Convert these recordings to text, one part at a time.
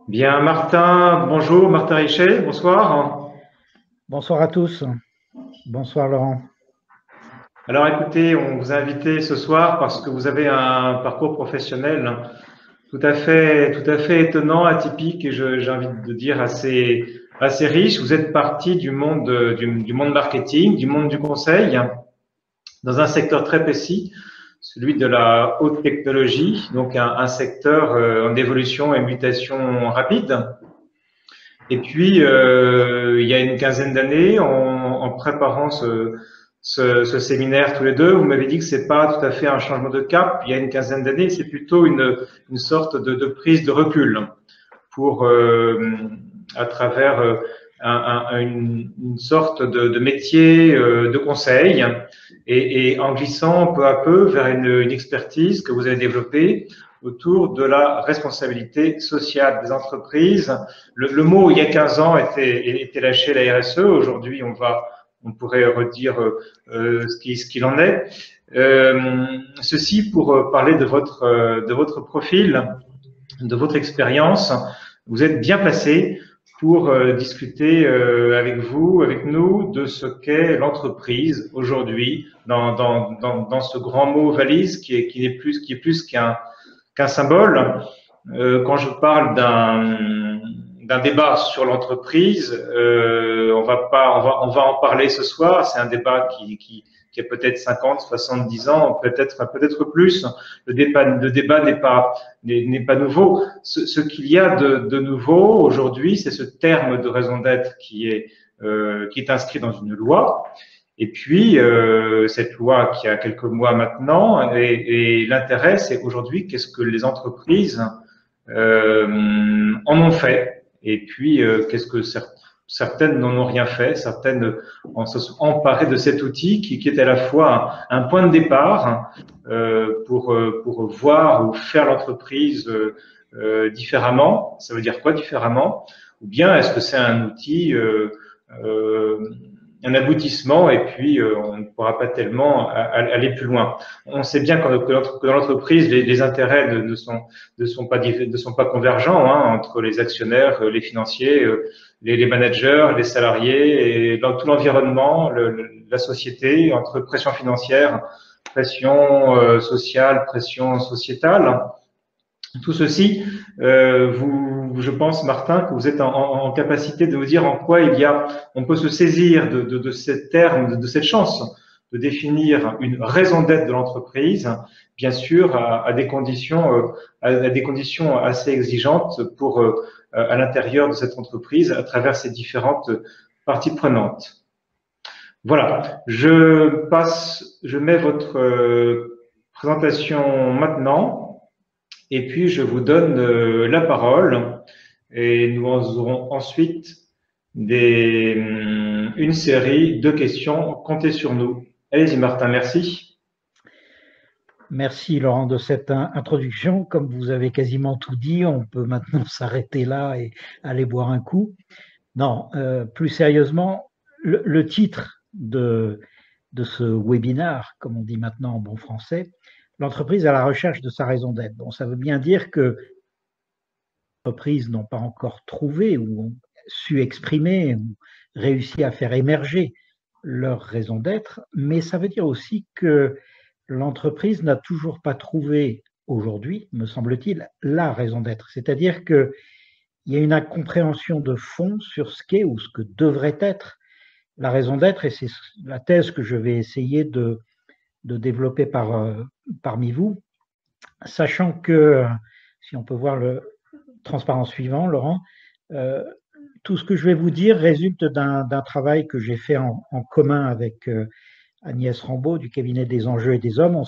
Bien, Martin, bonjour, Martin Richet, bonsoir. Bonsoir à tous. Bonsoir Laurent. Alors écoutez, on vous a invité ce soir parce que vous avez un parcours professionnel tout à fait étonnant, atypique et j'ai envie de dire assez riche. Vous êtes parti du monde du monde marketing, du monde du conseil, dans un secteur très précis, celui de la haute technologie, donc un secteur en évolution et mutation rapide. Et puis, il y a une quinzaine d'années, en préparant ce séminaire tous les deux, vous m'avez dit que c'est pas tout à fait un changement de cap. Il y a une quinzaine d'années, c'est plutôt une sorte de prise de recul pour, à travers une sorte de métier de conseil et en glissant peu à peu vers une expertise que vous avez développée autour de la responsabilité sociale des entreprises. Le mot, il y a 15 ans, était lâché la RSE. Aujourd'hui, on pourrait redire ce qu'il en est. Ceci pour parler de votre profil, de votre expérience. Vous êtes bien placé pour discuter avec vous, avec nous, de ce qu'est l'entreprise aujourd'hui dans ce grand mot valise qui est plus qu'un symbole. Quand je parle d'un débat sur l'entreprise, on va en parler ce soir. C'est un débat qui a peut-être 50, 70 ans, peut-être plus. Le débat n'est pas nouveau. Ce qu'il y a de nouveau aujourd'hui, c'est ce terme de raison d'être qui est inscrit dans une loi. Et puis, cette loi qui a quelques mois maintenant, et l'intérêt, c'est aujourd'hui qu'est-ce que les entreprises en ont fait. Et puis, qu'est-ce que certaines n'en ont rien fait, certaines se sont emparées de cet outil qui est à la fois un point de départ pour voir ou faire l'entreprise différemment. Ça veut dire quoi différemment? Ou bien est-ce que c'est un outil euh, un aboutissement et puis on ne pourra pas tellement aller plus loin. On sait bien que dans l'entreprise, les intérêts ne sont pas convergents hein, entre les actionnaires, les financiers, les managers, les salariés et dans tout l'environnement, la société, entre pression financière, pression sociale, pression sociétale. Tout ceci, je pense, Martin, que vous êtes en capacité de vous dire en quoi on peut se saisir de ces termes, de cette chance de définir une raison d'être de l'entreprise, bien sûr, à des conditions assez exigeantes pour, à l'intérieur de cette entreprise, à travers ses différentes parties prenantes. Voilà, je mets votre présentation maintenant. Et puis, je vous donne la parole et nous aurons ensuite une série de questions. Comptez sur nous. Allez-y, Martin, merci. Merci Laurent de cette introduction. Comme vous avez quasiment tout dit, on peut maintenant s'arrêter là et aller boire un coup. Non, plus sérieusement, le titre de ce webinaire, comme on dit maintenant en bon français, l'entreprise à la recherche de sa raison d'être. Bon, ça veut bien dire que les entreprises n'ont pas encore trouvé ou ont su exprimer ou réussi à faire émerger leur raison d'être, mais ça veut dire aussi que l'entreprise n'a toujours pas trouvé aujourd'hui, me semble-t-il, la raison d'être. C'est-à-dire qu'il y a une incompréhension de fond sur ce qu'est ou ce que devrait être la raison d'être, et c'est la thèse que je vais essayer de développer parmi vous, sachant que, si on peut voir le transparent suivant, Laurent, euh, tout ce que je vais vous dire résulte d'un travail que j'ai fait en commun avec Agnès Rambaud du cabinet des enjeux et des hommes.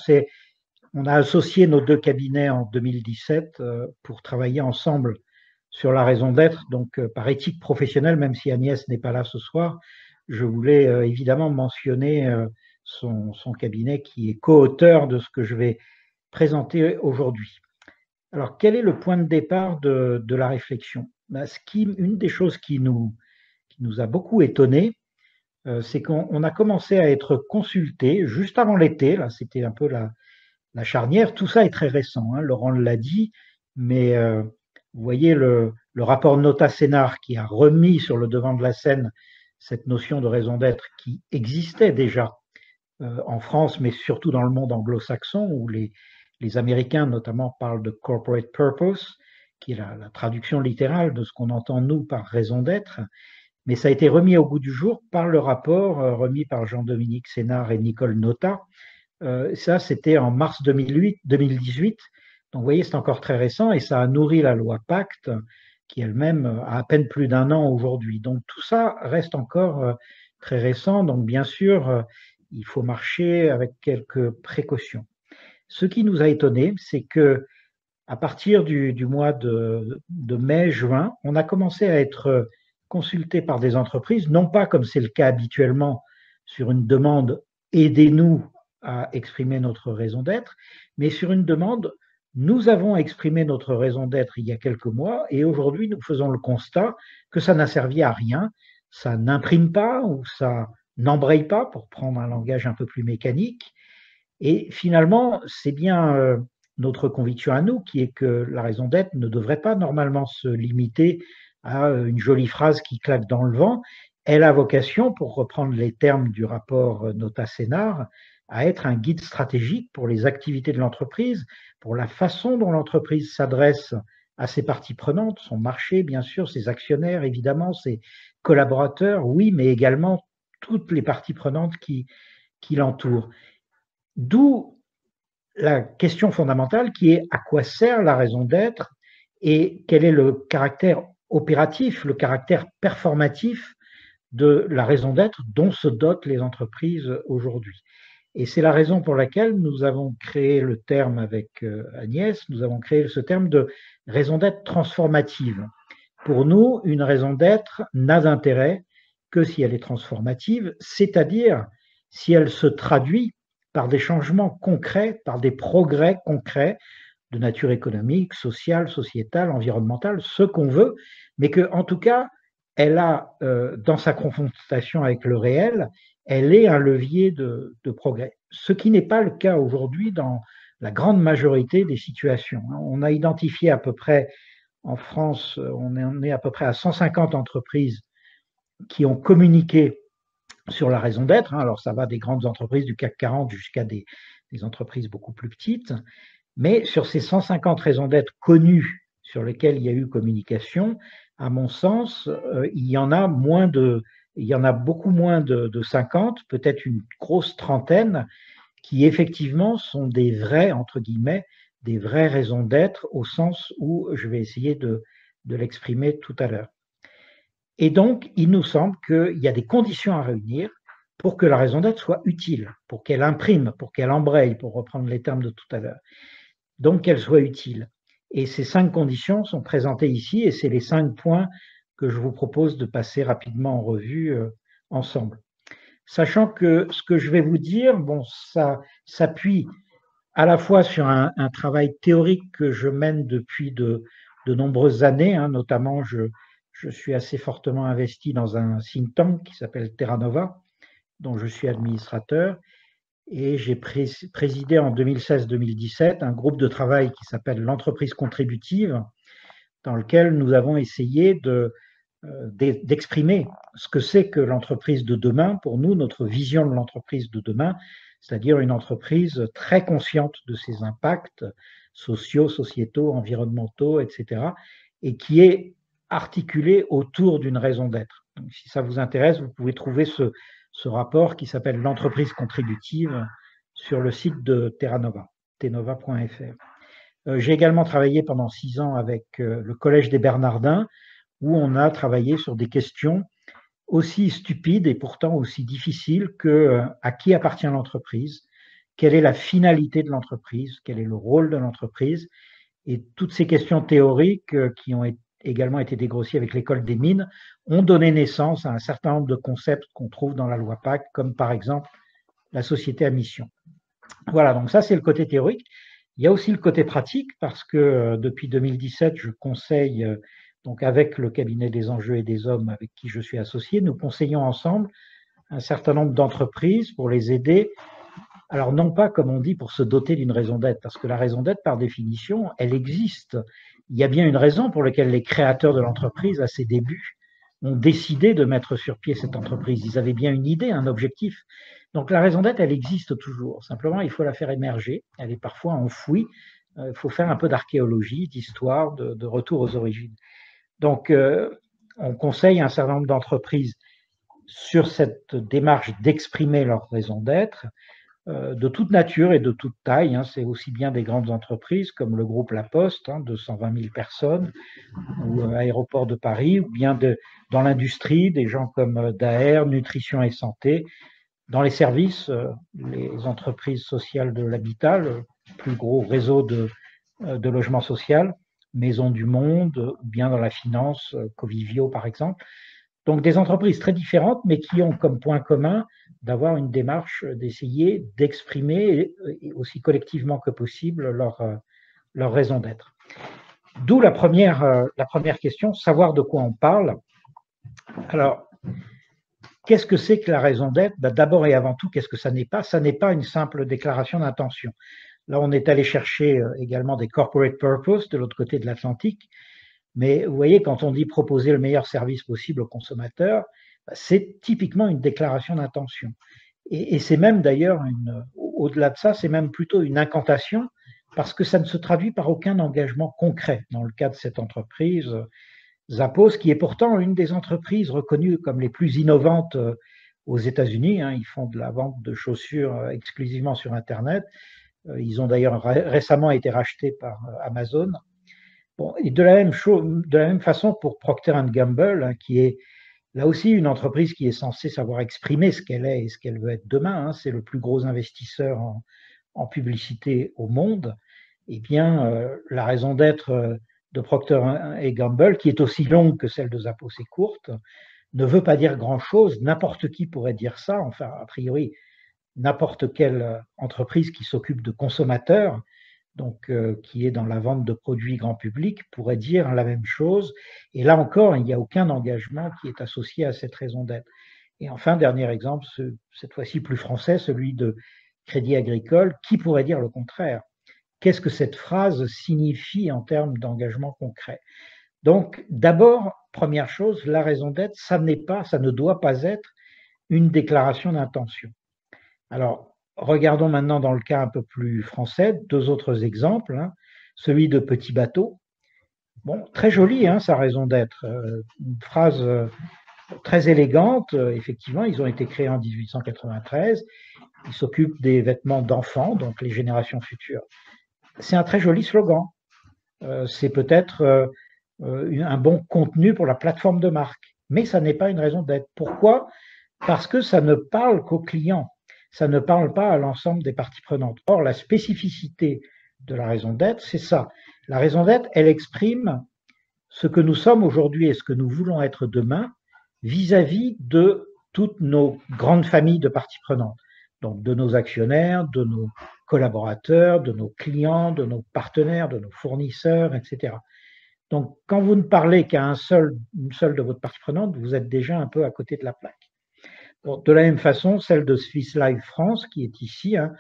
On a associé nos deux cabinets en 2017 pour travailler ensemble sur la raison d'être, donc par éthique professionnelle, même si Agnès n'est pas là ce soir, je voulais évidemment mentionner son cabinet qui est co-auteur de ce que je vais présenter aujourd'hui. Alors, quel est le point de départ de la réflexion? Ben, une des choses qui nous a beaucoup étonnés, c'est qu'on a commencé à être consulté juste avant l'été, là c'était un peu la charnière, tout ça est très récent, hein, Laurent l'a dit, mais vous voyez le rapport Nota-Sénar qui a remis sur le devant de la scène cette notion de raison d'être qui existait déjà en France, mais surtout dans le monde anglo-saxon, où les Américains notamment parlent de corporate purpose, qui est la traduction littérale de ce qu'on entend nous par raison d'être. Mais ça a été remis au goût du jour par le rapport remis par Jean-Dominique Sénard et Nicole Notat. Ça, c'était en mars 2018. Donc, vous voyez, c'est encore très récent et ça a nourri la loi Pacte, qui elle-même a à peine plus d'un an aujourd'hui. Donc, tout ça reste encore très récent. Donc, bien sûr, il faut marcher avec quelques précautions. Ce qui nous a étonné, c'est que à partir du mois de mai-juin, on a commencé à être consulté par des entreprises, non pas comme c'est le cas habituellement sur une demande « aidez-nous à exprimer notre raison d'être », mais sur une demande « nous avons exprimé notre raison d'être il y a quelques mois et aujourd'hui nous faisons le constat que ça n'a servi à rien, ça n'imprime pas ou ça n'embraye pas, pour prendre un langage un peu plus mécanique. Et finalement, c'est bien notre conviction à nous qui est que la raison d'être ne devrait pas normalement se limiter à une jolie phrase qui claque dans le vent. Elle a vocation, pour reprendre les termes du rapport Nota-Sénar, à être un guide stratégique pour les activités de l'entreprise, pour la façon dont l'entreprise s'adresse à ses parties prenantes, son marché, bien sûr, ses actionnaires, évidemment, ses collaborateurs, oui, mais également toutes les parties prenantes qui l'entourent. D'où la question fondamentale qui est à quoi sert la raison d'être et quel est le caractère opératif, le caractère performatif de la raison d'être dont se dotent les entreprises aujourd'hui. Et c'est la raison pour laquelle nous avons créé le terme avec Agnès, nous avons créé ce terme de raison d'être transformative. Pour nous, une raison d'être n'a d'intérêt que si elle est transformative, c'est-à-dire si elle se traduit par des changements concrets, par des progrès concrets de nature économique, sociale, sociétale, environnementale, ce qu'on veut, mais que, en tout cas, elle a, dans sa confrontation avec le réel, elle est un levier de progrès. Ce qui n'est pas le cas aujourd'hui dans la grande majorité des situations. On a identifié à peu près, en France, on est à peu près à 150 entreprises qui ont communiqué sur la raison d'être. Alors, ça va des grandes entreprises du CAC 40 jusqu'à des entreprises beaucoup plus petites. Mais sur ces 150 raisons d'être connues sur lesquelles il y a eu communication, à mon sens, il y en a beaucoup moins de 50, peut-être une grosse trentaine, qui effectivement sont des vrais, entre guillemets, des vraies raisons d'être au sens où je vais essayer de l'exprimer tout à l'heure. Et donc, il nous semble qu'il y a des conditions à réunir pour que la raison d'être soit utile, pour qu'elle imprime, pour qu'elle embraye, pour reprendre les termes de tout à l'heure. Donc, qu'elle soit utile. Et ces 5 conditions sont présentées ici et c'est les 5 points que je vous propose de passer rapidement en revue ensemble. Sachant que ce que je vais vous dire, bon, ça s'appuie à la fois sur un travail théorique que je mène depuis de nombreuses années, notamment je suis assez fortement investi dans un think tank qui s'appelle Terra Nova, dont je suis administrateur, et j'ai présidé en 2016-2017 un groupe de travail qui s'appelle l'entreprise contributive, dans lequel nous avons essayé d'exprimer ce que c'est que l'entreprise de demain, pour nous, notre vision de l'entreprise de demain, c'est-à-dire une entreprise très consciente de ses impacts sociaux, sociétaux, environnementaux, etc., et qui est articulée autour d'une raison d'être. Donc, si ça vous intéresse, vous pouvez trouver ce rapport qui s'appelle l'entreprise contributive sur le site de Terra Nova, tnova.fr. J'ai également travaillé pendant 6 ans avec le Collège des Bernardins, où on a travaillé sur des questions aussi stupides et pourtant aussi difficiles que à qui appartient l'entreprise, quelle est la finalité de l'entreprise, quel est le rôle de l'entreprise, et toutes ces questions théoriques qui ont également été dégrossies avec l'école des mines ont donné naissance à un certain nombre de concepts qu'on trouve dans la loi Pacte, comme par exemple la société à mission. Voilà, donc ça c'est le côté théorique. Il y a aussi le côté pratique parce que depuis 2017, je conseille donc avec le cabinet des enjeux et des hommes avec qui je suis associé, nous conseillons ensemble un certain nombre d'entreprises pour les aider Alors non pas, comme on dit, pour se doter d'une raison d'être, parce que la raison d'être, par définition, elle existe. Il y a bien une raison pour laquelle les créateurs de l'entreprise, à ses débuts, ont décidé de mettre sur pied cette entreprise. Ils avaient bien une idée, un objectif. Donc la raison d'être, elle existe toujours. Simplement, il faut la faire émerger. Elle est parfois enfouie. Il faut faire un peu d'archéologie, d'histoire, de retour aux origines. Donc, on conseille à un certain nombre d'entreprises sur cette démarche d'exprimer leur raison d'être, de toute nature et de toute taille. Hein. C'est aussi bien des grandes entreprises comme le groupe La Poste, hein, 220 000 personnes, ou Aéroport de Paris, ou bien dans l'industrie, des gens comme Daher, Nutrition et Santé. Dans les services, les entreprises sociales de l'habitat, le plus gros réseau de logement social, Maison du Monde, ou bien dans la finance, Covivio par exemple. Donc des entreprises très différentes, mais qui ont comme point commun d'avoir une démarche d'essayer d'exprimer aussi collectivement que possible leur raison d'être. D'où la première question, savoir de quoi on parle. Alors, qu'est-ce que c'est que la raison d'être? D'abord et avant tout, qu'est-ce que ça n'est pas? Ça n'est pas une simple déclaration d'intention. Là, on est allé chercher également des corporate purpose de l'autre côté de l'Atlantique. Mais vous voyez, quand on dit proposer le meilleur service possible aux consommateurs, c'est typiquement une déclaration d'intention. Et c'est même d'ailleurs, au-delà de ça, c'est même plutôt une incantation, parce que ça ne se traduit par aucun engagement concret. Dans le cas de cette entreprise, Zappos, qui est pourtant une des entreprises reconnues comme les plus innovantes aux États-Unis, hein, ils font de la vente de chaussures exclusivement sur Internet. Ils ont d'ailleurs récemment été rachetés par Amazon. Bon, et de la même façon pour Procter & Gamble, hein, qui est là aussi une entreprise qui est censée savoir exprimer ce qu'elle est et ce qu'elle veut être demain. Hein, c'est le plus gros investisseur en publicité au monde. Eh bien, la raison d'être de Procter & Gamble, qui est aussi longue que celle de Zappos et courte, ne veut pas dire grand-chose. N'importe qui pourrait dire ça. Enfin, a priori, n'importe quelle entreprise qui s'occupe de consommateurs, donc qui est dans la vente de produits grand public, pourrait dire la même chose. Et là encore, il n'y a aucun engagement qui est associé à cette raison d'être. Et enfin, dernier exemple, cette fois-ci plus français, celui de Crédit Agricole, qui pourrait dire le contraire? Qu'est-ce que cette phrase signifie en termes d'engagement concret? Donc, d'abord, première chose, la raison d'être, ça ne doit pas être une déclaration d'intention. Alors, regardons maintenant dans le cas un peu plus français, deux autres exemples. Hein. Celui de Petit Bateau. Bon, très joli, hein, sa raison d'être. Une phrase très élégante. Effectivement, ils ont été créés en 1893. Ils s'occupent des vêtements d'enfants, donc les générations futures. C'est un très joli slogan. C'est peut-être un bon contenu pour la plateforme de marque. Mais ça n'est pas une raison d'être. Pourquoi? Parce que ça ne parle qu'aux clients. Ça ne parle pas à l'ensemble des parties prenantes. Or, la spécificité de la raison d'être, c'est ça. La raison d'être, elle exprime ce que nous sommes aujourd'hui et ce que nous voulons être demain vis-à-vis de toutes nos grandes familles de parties prenantes. Donc, de nos actionnaires, de nos collaborateurs, de nos clients, de nos partenaires, de nos fournisseurs, etc. Donc, quand vous ne parlez qu'à une seule de votre partie prenante, vous êtes déjà un peu à côté de la plaque. Bon, de la même façon, celle de Swiss Life France, qui est ici, hein,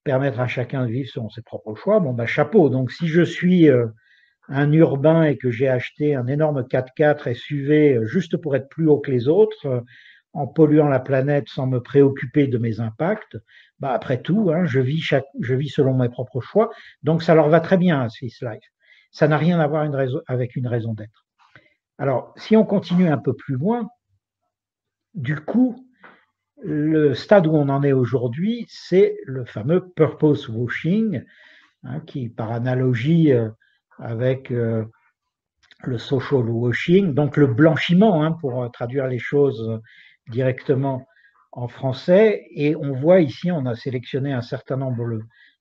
permettre à chacun de vivre selon ses propres choix, bon, bah, chapeau. Donc, si je suis un urbain et que j'ai acheté un énorme 4x4 SUV juste pour être plus haut que les autres, en polluant la planète sans me préoccuper de mes impacts, bah, après tout, hein, je vis selon mes propres choix. Donc, ça leur va très bien à Swiss Life. Ça n'a rien à voir avec une raison d'être. Alors, si on continue un peu plus loin, du coup, le stade où on en est aujourd'hui, c'est le fameux purpose washing, hein, qui, par analogie avec le social washing, donc le blanchiment, hein, pour traduire les choses directement en français. Et on voit ici, on a sélectionné un certain nombre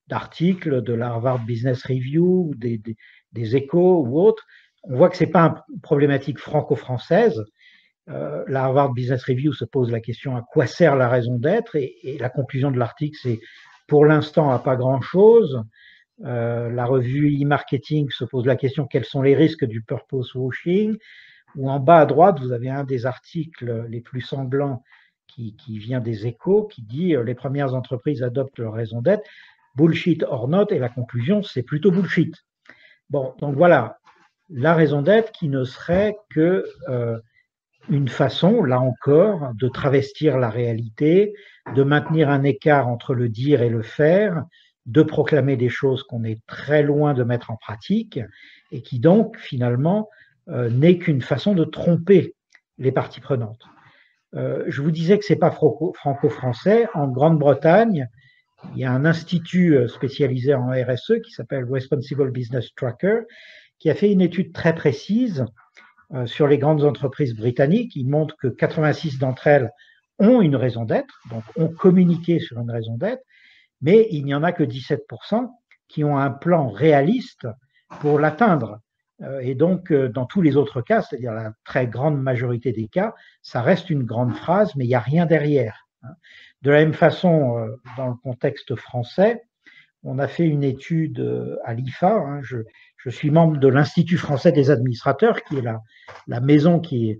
d'articles de la Harvard Business Review, des Échos ou autres. On voit que ce n'est pas une problématique franco-française. La Harvard Business Review se pose la question à quoi sert la raison d'être, et la conclusion de l'article, c'est pour l'instant à pas grand-chose. La revue e-marketing se pose la question quels sont les risques du purpose washing, ou en bas à droite, vous avez un des articles les plus sanglants qui vient des Échos, qui dit les premières entreprises adoptent leur raison d'être, bullshit or not, et la conclusion, c'est plutôt bullshit. Bon, donc voilà, la raison d'être qui ne serait que une façon, là encore, de travestir la réalité, de maintenir un écart entre le dire et le faire, de proclamer des choses qu'on est très loin de mettre en pratique, et qui donc, finalement, n'est qu'une façon de tromper les parties prenantes. Je vous disais que ce n'est pas franco-français. En Grande-Bretagne, il y a un institut spécialisé en RSE qui s'appelle Responsible Business Tracker, qui a fait une étude très précise sur les grandes entreprises britanniques. Il montre que 86 d'entre elles ont une raison d'être, donc ont communiqué sur une raison d'être, mais il n'y en a que 17% qui ont un plan réaliste pour l'atteindre. Et donc, dans tous les autres cas, c'est-à-dire la très grande majorité des cas, ça reste une grande phrase, mais il n'y a rien derrière. De la même façon, dans le contexte français, on a fait une étude à l'IFA. Je suis membre de l'Institut français des administrateurs, qui est la maison qui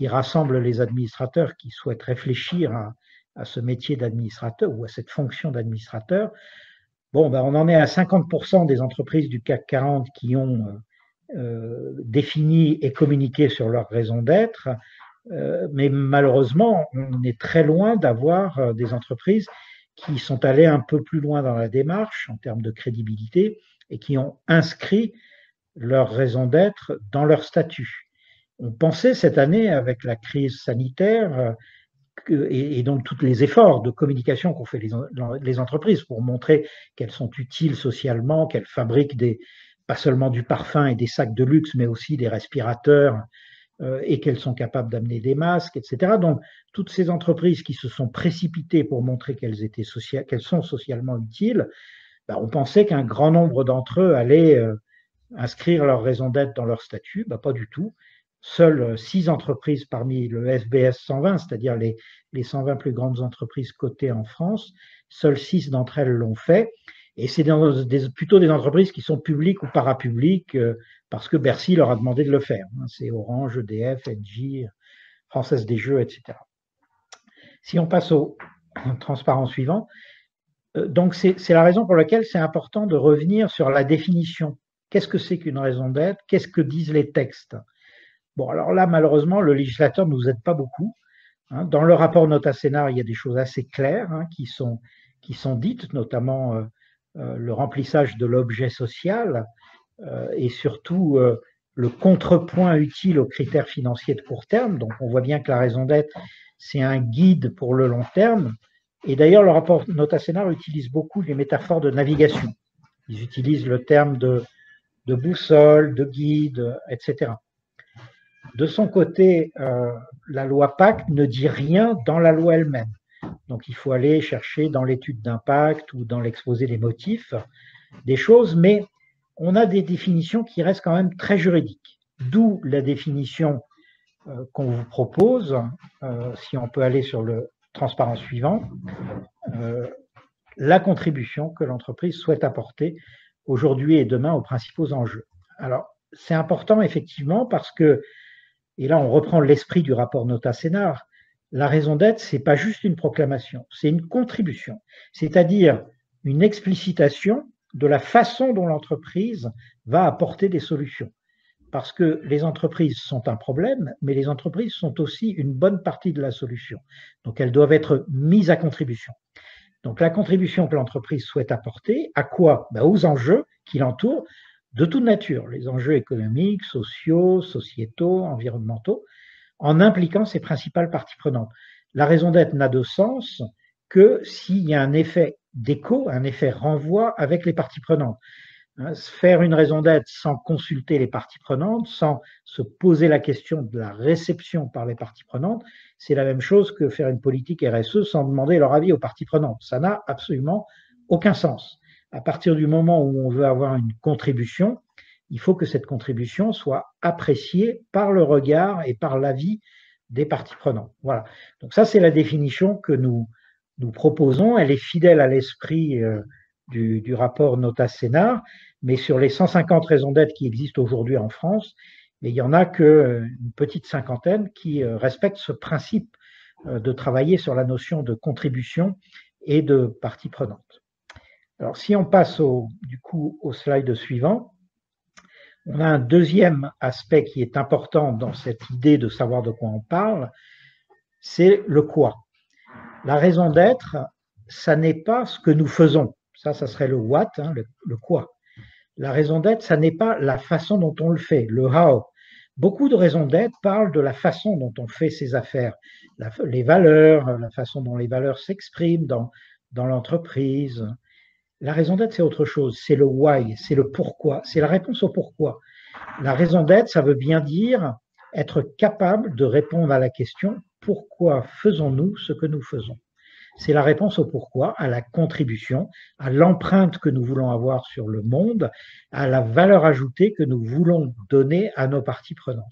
rassemble les administrateurs qui souhaitent réfléchir à ce métier d'administrateur ou à cette fonction d'administrateur. Bon, ben, on en est à 50% des entreprises du CAC 40 qui ont défini et communiqué sur leur raison d'être, mais malheureusement, on est très loin d'avoir des entreprises qui sont allées un peu plus loin dans la démarche en termes de crédibilité et qui ont inscrit leur raison d'être dans leur statut. On pensait cette année, avec la crise sanitaire, et donc tous les efforts de communication qu'ont fait les entreprises pour montrer qu'elles sont utiles socialement, qu'elles fabriquent pas seulement du parfum et des sacs de luxe, mais aussi des respirateurs, et qu'elles sont capables d'amener des masques, etc. Donc, toutes ces entreprises qui se sont précipitées pour montrer qu'elles sont socialement utiles, ben, on pensait qu'un grand nombre d'entre eux allaient inscrire leur raison d'être dans leur statut. Ben, pas du tout. Seules 6 entreprises parmi le FBS 120, c'est-à-dire les 120 plus grandes entreprises cotées en France, seules 6 d'entre elles l'ont fait. Et c'est plutôt des entreprises qui sont publiques ou parapubliques, parce que Bercy leur a demandé de le faire. C'est Orange, EDF, Engie, Française des Jeux, etc. Si on passe au transparent suivant, donc c'est la raison pour laquelle c'est important de revenir sur la définition. Qu'est-ce que c'est qu'une raison d'être? Qu'est-ce que disent les textes? Bon, alors là, malheureusement, le législateur ne nous aide pas beaucoup. Dans le rapport Nota Senar, il y a des choses assez claires qui sont dites, notamment le remplissage de l'objet social et surtout le contrepoint utile aux critères financiers de court terme. Donc, on voit bien que la raison d'être, c'est un guide pour le long terme. Et d'ailleurs, le rapport Nota Senar utilise beaucoup les métaphores de navigation. Ils utilisent le terme de boussole, de guide, etc. De son côté, la loi Pacte ne dit rien dans la loi elle-même. Donc, il faut aller chercher dans l'étude d'impact ou dans l'exposé des motifs des choses, mais on a des définitions qui restent quand même très juridiques. D'où la définition qu'on vous propose, si on peut aller sur le transparent suivant, la contribution que l'entreprise souhaite apporter aujourd'hui et demain aux principaux enjeux. Alors, c'est important effectivement parce que, et là on reprend l'esprit du rapport Nota Senar, la raison d'être, ce n'est pas juste une proclamation, c'est une contribution, c'est-à-dire une explicitation de la façon dont l'entreprise va apporter des solutions. Parce que les entreprises sont un problème, mais les entreprises sont aussi une bonne partie de la solution. Donc elles doivent être mises à contribution. Donc la contribution que l'entreprise souhaite apporter, à quoi? Aux enjeux qui l'entourent, de toute nature, les enjeux économiques, sociaux, sociétaux, environnementaux, en impliquant ses principales parties prenantes. La raison d'être n'a de sens que s'il y a un effet d'écho, un effet renvoi avec les parties prenantes. Faire une raison d'être sans consulter les parties prenantes, sans se poser la question de la réception par les parties prenantes, c'est la même chose que faire une politique RSE sans demander leur avis aux parties prenantes. Ça n'a absolument aucun sens. À partir du moment où on veut avoir une contribution, il faut que cette contribution soit appréciée par le regard et par l'avis des parties prenantes. Voilà. Donc ça, c'est la définition que nous proposons. Elle est fidèle à l'esprit du rapport Nota Senar, mais sur les 150 raisons d'être qui existent aujourd'hui en France, mais il n'y en a qu'une petite cinquantaine qui respectent ce principe de travailler sur la notion de contribution et de partie prenante. Alors, si on passe du coup au slide suivant, on a un deuxième aspect qui est important dans cette idée de savoir de quoi on parle, c'est le quoi. La raison d'être, ça n'est pas ce que nous faisons. Ça serait le what, hein, le quoi. La raison d'être, ça n'est pas la façon dont on le fait, le how. Beaucoup de raisons d'être parlent de la façon dont on fait ses affaires, les valeurs, la façon dont les valeurs s'expriment dans l'entreprise. La raison d'être, c'est autre chose, c'est le why, c'est le pourquoi, c'est la réponse au pourquoi. La raison d'être, ça veut bien dire être capable de répondre à la question pourquoi faisons-nous ce que nous faisons? C'est la réponse au pourquoi, à la contribution, à l'empreinte que nous voulons avoir sur le monde, à la valeur ajoutée que nous voulons donner à nos parties prenantes.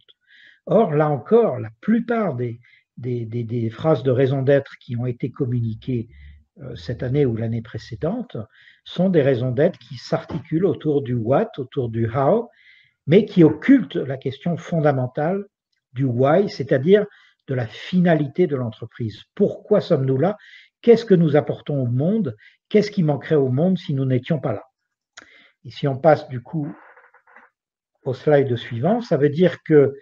Or, là encore, la plupart des phrases de raison d'être qui ont été communiquées cette année ou l'année précédente sont des raisons d'être qui s'articulent autour du what, autour du how, mais qui occultent la question fondamentale du why, c'est-à-dire de la finalité de l'entreprise. Pourquoi sommes-nous là? Qu'est-ce que nous apportons au monde? Qu'est-ce qui manquerait au monde si nous n'étions pas là? Et si on passe du coup au slide suivant, ça veut dire que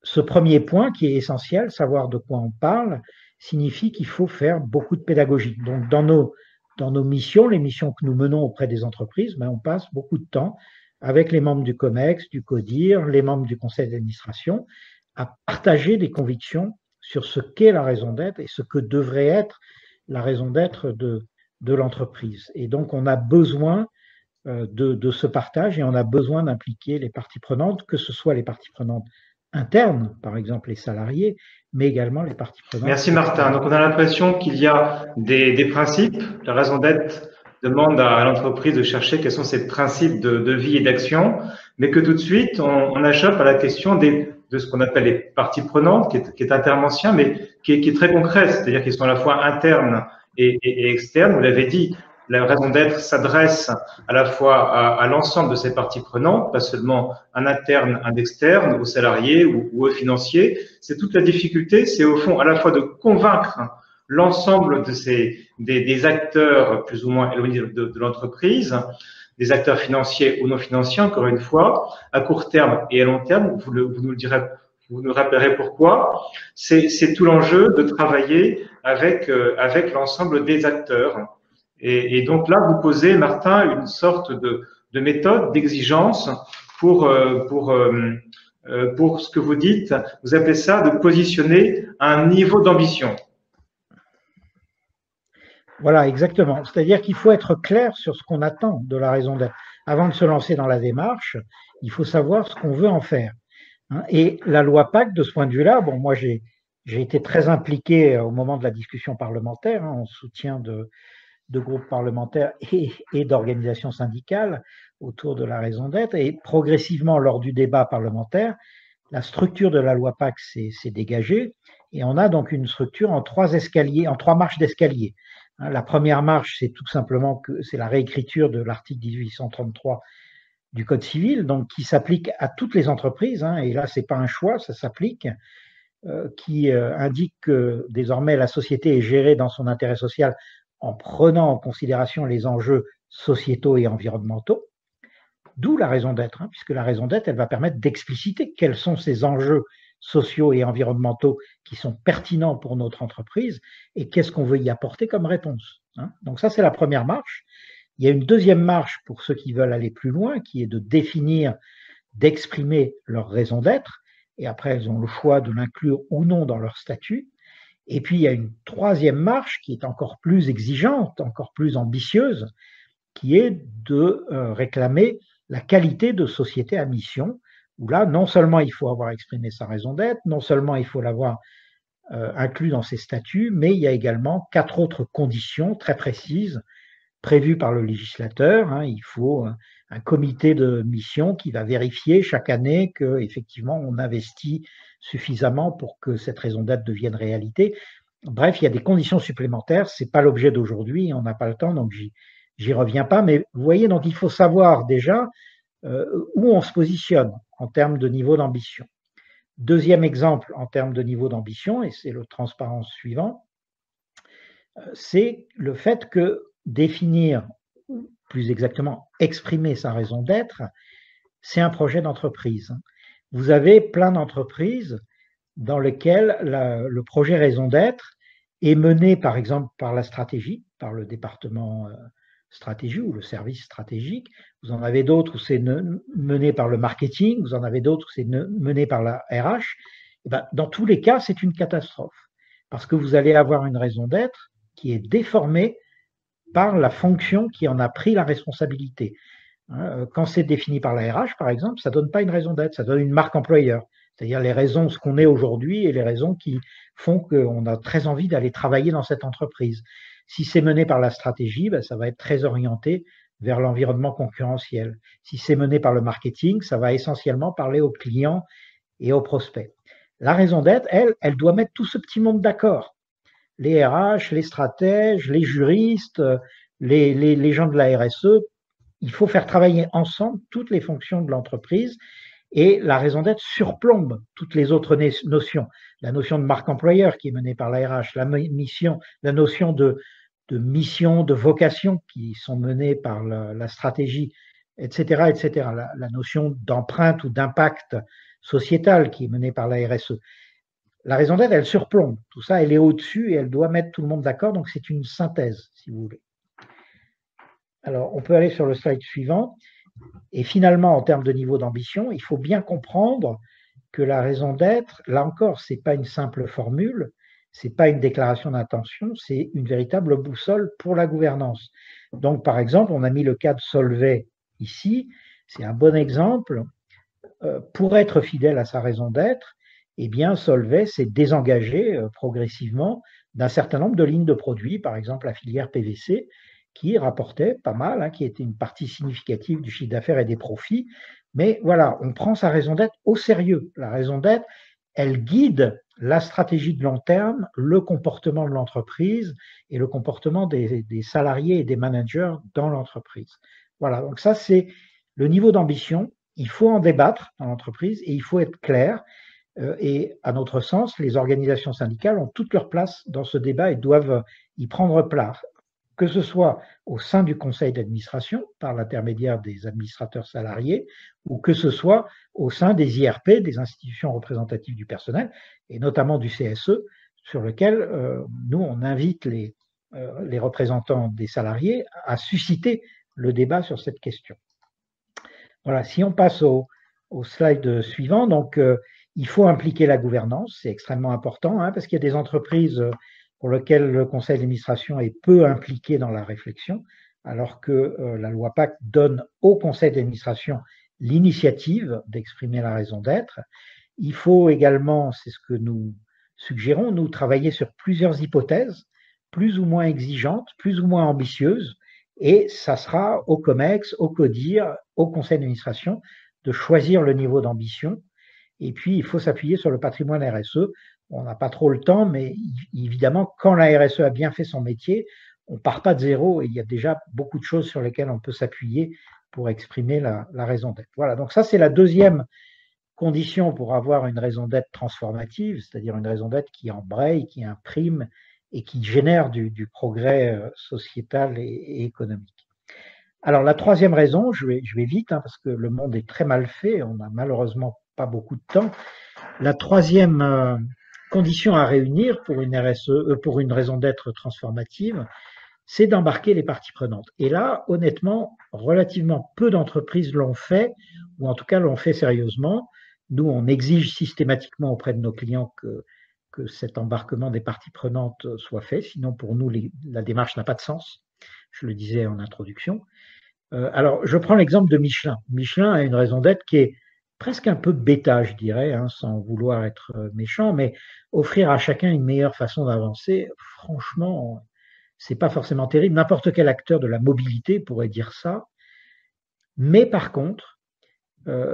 ce premier point qui est essentiel, savoir de quoi on parle, signifie qu'il faut faire beaucoup de pédagogie. Donc dans nos missions, les missions que nous menons auprès des entreprises, on passe beaucoup de temps avec les membres du COMEX, du CODIR, les membres du conseil d'administration, à partager des convictions sur ce qu'est la raison d'être et ce que devrait être la raison d'être de l'entreprise. Et donc, on a besoin de ce partage et on a besoin d'impliquer les parties prenantes, que ce soit les parties prenantes internes, par exemple les salariés, mais également les parties prenantes. Merci Martin. Donc, on a l'impression qu'il y a des principes. La raison d'être demande à l'entreprise de chercher quels sont ses principes de vie et d'action, mais que tout de suite, on achoppe à la question de ce qu'on appelle les parties prenantes, qui est un terme ancien, mais qui est très concret, c'est-à-dire qu'ils sont à la fois internes et externes. Vous l'avez dit, la raison d'être s'adresse à la fois à l'ensemble de ces parties prenantes, pas seulement un interne, un externe, aux salariés ou aux financiers. C'est toute la difficulté, c'est au fond à la fois de convaincre l'ensemble des acteurs plus ou moins éloignés de l'entreprise, des acteurs financiers ou non financiers, encore une fois, à court terme et à long terme, vous nous rappellerez pourquoi. C'est tout l'enjeu de travailler avec l'ensemble des acteurs. Et donc là, vous posez, Martin, une sorte de méthode, d'exigence pour ce que vous dites. Vous appelez ça de positionner un niveau d'ambition. Voilà, exactement. C'est-à-dire qu'il faut être clair sur ce qu'on attend de la raison d'être. Avant de se lancer dans la démarche, il faut savoir ce qu'on veut en faire. Et la loi Pacte, de ce point de vue-là, bon, moi j'ai été très impliqué au moment de la discussion parlementaire, en soutien de groupes parlementaires et d'organisations syndicales autour de la raison d'être. Et progressivement, lors du débat parlementaire, la structure de la loi Pacte s'est dégagée et on a donc une structure en trois marches d'escalier. La première marche, c'est tout simplement que c'est la réécriture de l'article 1833 du Code civil, donc qui s'applique à toutes les entreprises, et là, c'est pas un choix, ça s'applique, qui indique que désormais la société est gérée dans son intérêt social en prenant en considération les enjeux sociétaux et environnementaux, d'où la raison d'être, puisque la raison d'être, elle va permettre d'expliciter quels sont ces enjeux sociaux et environnementaux qui sont pertinents pour notre entreprise et qu'est-ce qu'on veut y apporter comme réponse. Donc ça, c'est la première marche. Il y a une deuxième marche pour ceux qui veulent aller plus loin, qui est de définir, d'exprimer leur raison d'être, et après, elles ont le choix de l'inclure ou non dans leur statut. Et puis, il y a une troisième marche qui est encore plus exigeante, encore plus ambitieuse, qui est de réclamer la qualité de société à mission, où là, non seulement il faut avoir exprimé sa raison d'être, non seulement il faut l'avoir inclus dans ses statuts, mais il y a également 4 autres conditions très précises prévues par le législateur. Il faut un comité de mission qui va vérifier chaque année qu'effectivement on investit suffisamment pour que cette raison d'être devienne réalité. Bref, il y a des conditions supplémentaires, ce n'est pas l'objet d'aujourd'hui, on n'a pas le temps, donc j'y reviens pas, mais vous voyez, donc il faut savoir déjà où on se positionne en termes de niveau d'ambition. Deuxième exemple en termes de niveau d'ambition, et c'est le transparence suivant, c'est le fait que définir, plus exactement exprimer sa raison d'être, c'est un projet d'entreprise. Vous avez plein d'entreprises dans lesquelles le projet raison d'être est mené par exemple par la stratégie, par le département stratégie ou le service stratégique. Vous en avez d'autres où c'est mené par le marketing, vous en avez d'autres où c'est mené par la RH. Et ben, dans tous les cas, c'est une catastrophe parce que vous allez avoir une raison d'être qui est déformée par la fonction qui en a pris la responsabilité. Quand c'est défini par la RH, par exemple, ça ne donne pas une raison d'être, ça donne une marque employeur. C'est-à-dire les raisons, ce qu'on est aujourd'hui et les raisons qui font qu'on a très envie d'aller travailler dans cette entreprise. Si c'est mené par la stratégie, ben, ça va être très orienté vers l'environnement concurrentiel. Si c'est mené par le marketing, ça va essentiellement parler aux clients et aux prospects. La raison d'être, elle doit mettre tout ce petit monde d'accord. Les RH, les stratèges, les juristes, les gens de la RSE, il faut faire travailler ensemble toutes les fonctions de l'entreprise et la raison d'être surplombe toutes les autres notions. La notion de marque employeur qui est menée par la RH, la notion de mission, de vocation qui sont menées par la stratégie, etc., etc. La notion d'empreinte ou d'impact sociétal qui est menée par la RSE. La raison d'être, elle surplombe tout ça, elle est au-dessus et elle doit mettre tout le monde d'accord, donc c'est une synthèse, si vous voulez. Alors, on peut aller sur le slide suivant. Et finalement, en termes de niveau d'ambition, il faut bien comprendre que la raison d'être, là encore, ce n'est pas une simple formule, ce n'est pas une déclaration d'intention, c'est une véritable boussole pour la gouvernance. Donc, par exemple, on a mis le cas de Solvay ici, c'est un bon exemple. Pour être fidèle à sa raison d'être, eh bien, Solvay s'est désengagé progressivement d'un certain nombre de lignes de produits, par exemple la filière PVC, qui rapportait pas mal, hein, qui était une partie significative du chiffre d'affaires et des profits. Mais voilà, on prend sa raison d'être au sérieux. La raison d'être, elle guide la stratégie de long terme, le comportement de l'entreprise et le comportement des salariés et des managers dans l'entreprise. Voilà, donc ça, c'est le niveau d'ambition. Il faut en débattre dans l'entreprise et il faut être clair. Et à notre sens, les organisations syndicales ont toute leur place dans ce débat et doivent y prendre place, que ce soit au sein du conseil d'administration, par l'intermédiaire des administrateurs salariés, ou que ce soit au sein des IRP, des institutions représentatives du personnel, et notamment du CSE, sur lequel nous, on invite les représentants des salariés à susciter le débat sur cette question. Voilà, si on passe au slide suivant, donc il faut impliquer la gouvernance, c'est extrêmement important, hein, parce qu'il y a des entreprises pour lesquelles le conseil d'administration est peu impliqué dans la réflexion, alors que la loi Pacte donne au conseil d'administration l'initiative d'exprimer la raison d'être. Il faut également, c'est ce que nous suggérons, nous travailler sur plusieurs hypothèses, plus ou moins exigeantes, plus ou moins ambitieuses, et ça sera au COMEX, au CODIR, au conseil d'administration de choisir le niveau d'ambition. Et puis, il faut s'appuyer sur le patrimoine RSE. On n'a pas trop le temps, mais évidemment, quand la RSE a bien fait son métier, on ne part pas de zéro et il y a déjà beaucoup de choses sur lesquelles on peut s'appuyer pour exprimer la raison d'être. Voilà, donc ça, c'est la deuxième condition pour avoir une raison d'être transformative, c'est-à-dire une raison d'être qui embraye, qui imprime et qui génère du progrès sociétal et économique. Alors, la troisième raison, je vais vite, hein, parce que le monde est très mal fait, on n'a malheureusement pas beaucoup de temps. La troisième condition à réunir pour une RSE, pour une raison d'être transformative, c'est d'embarquer les parties prenantes. Et là, honnêtement, relativement peu d'entreprises l'ont fait, ou en tout cas l'ont fait sérieusement. Nous, on exige systématiquement auprès de nos clients que cet embarquement des parties prenantes soit fait, sinon pour nous, la démarche n'a pas de sens. Je le disais en introduction. Alors, je prends l'exemple de Michelin. Michelin a une raison d'être qui est presque un peu bêta, je dirais, hein, sans vouloir être méchant, mais offrir à chacun une meilleure façon d'avancer, franchement, c'est pas forcément terrible. N'importe quel acteur de la mobilité pourrait dire ça. Mais par contre,